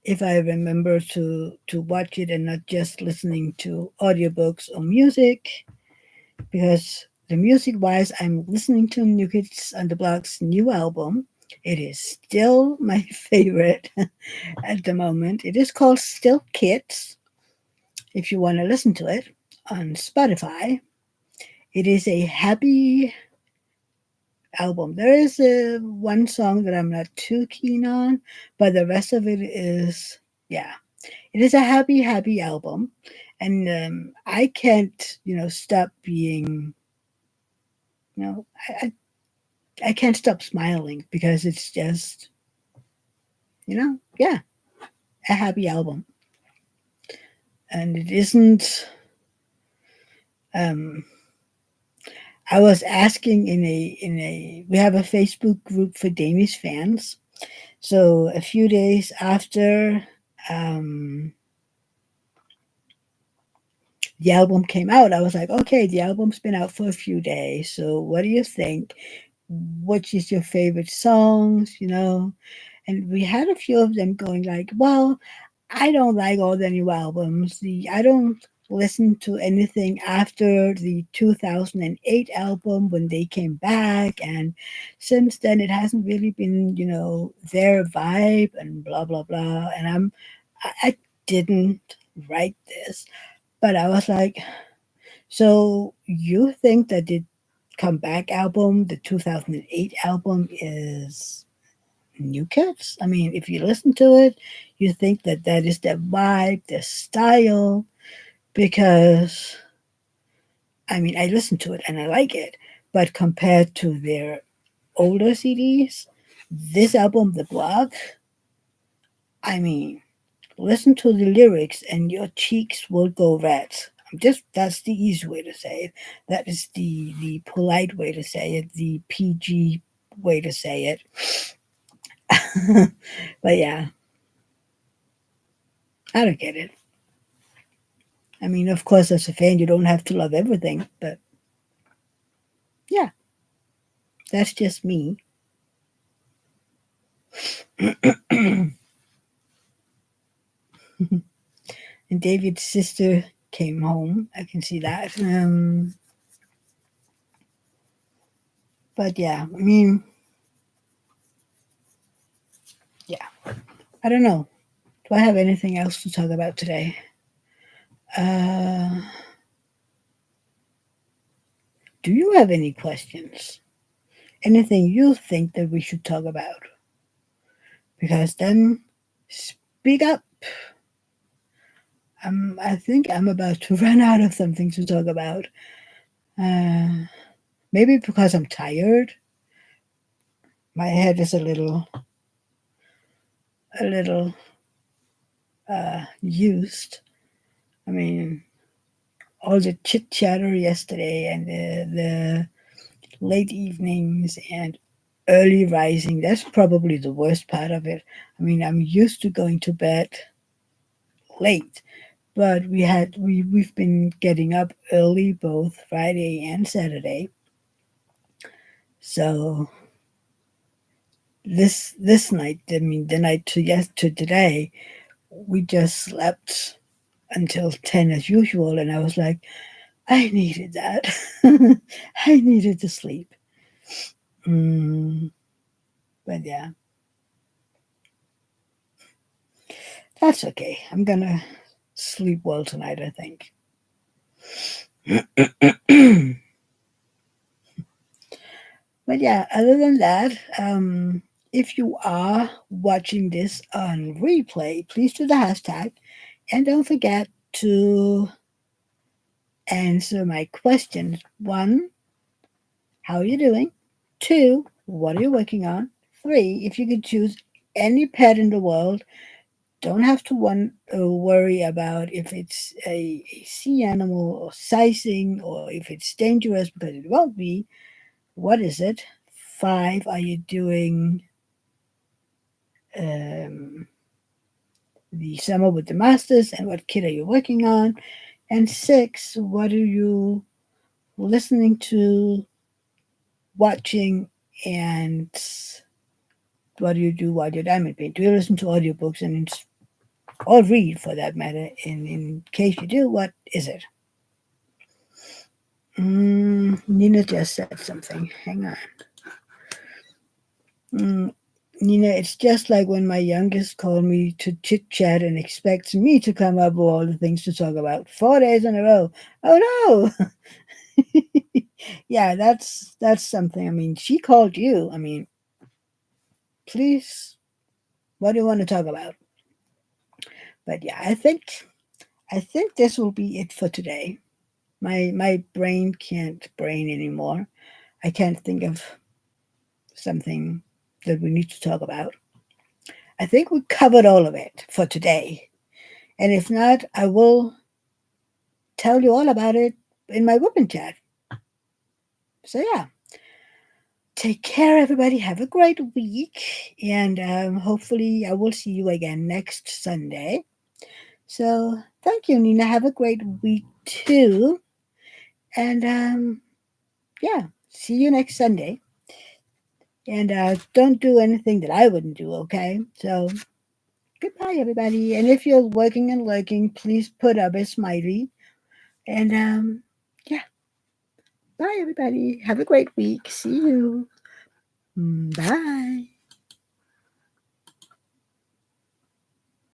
[SPEAKER 1] if I remember to watch it and not just listening to audiobooks or music, because the music wise I'm listening to New Kids on the Block's new album. It is still my favorite at the moment. It is called Still Kids if you want to listen to it on Spotify. It is a happy album. There is one song that I'm not too keen on, but the rest of it is, yeah, it is a happy, happy album. And I can't, stop being, you know, I, I can't stop smiling because it's just, yeah, a happy album. And it isn't, um, I was asking we have a Facebook group for Danish fans. So a few days after um, the album came out, I was like, okay, the album's been out for a few days. So what do you think? Which is your favorite songs? And we had a few of them going like, well, I don't like all the new albums. I don't listen to anything after the 2008 album when they came back, and since then it hasn't really been, their vibe and blah blah blah. And I didn't write this, but I was like, so you think that the comeback album, the 2008 album, is New Kids? I mean, if you listen to it, you think that that is their vibe, their style, because I mean, I listen to it and I like it, but compared to their older CDs, this album, The Block, I mean, listen to the lyrics and your cheeks will go red. Just that's the easy way to say it. That is the polite way to say it, the PG way to say it. But yeah, I don't get it. I mean, of course, as a fan, you don't have to love everything, but yeah, that's just me. And David's sister came home. I can see that. But yeah, I mean, yeah, I don't know. Do I have anything else to talk about today? Uh, do you have any questions? Anything you think that we should talk about? Because then speak up. I think I'm about to run out of something to talk about. Uh, Maybe because I'm tired. My head is a little used. I mean, all the chit chatter yesterday and the late evenings and early rising. That's probably the worst part of it. I mean, I'm used to going to bed late, but we've been getting up early both Friday and Saturday. So this night, I mean the night to today, we just slept until 10 as usual, and I was like, I needed that. I needed to sleep. Mm, but yeah, that's okay. I'm gonna sleep well tonight, I think. But yeah, other than that, if you are watching this on replay, please do the hashtag and don't forget to answer my questions. One, how are you doing? Two, what are you working on? Three, if you could choose any pet in the world, don't have to worry about if it's a sea animal or sizing or if it's dangerous because it won't be. What is it? Five, are you doing um, the summer with the masters and what kid are you working on? And six, what are you listening to, watching, and what do you do while you're diamond paint? Do you listen to audiobooks or read for that matter? In case you do, what is it? Nina just said something. Hang on. Mm, Nina, it's just like when my youngest called me to chit chat and expects me to come up with all the things to talk about 4 days in a row. Oh no! Yeah, that's something. I mean, she called you. I mean, please, what do you want to talk about? But yeah, I think this will be it for today. My brain can't brain anymore. I can't think of something that we need to talk about. I think we covered all of it for today. And if not, I will tell you all about it in my women chat. So yeah, take care, everybody. Have a great week, and hopefully I will see you again next Sunday. So thank you, Nina. Have a great week too, and yeah, see you next Sunday. And don't do anything that I wouldn't do. Okay, so goodbye, everybody. And if you're working and lurking, please put up a smiley. And yeah, bye, everybody. Have a great week. See you. Bye.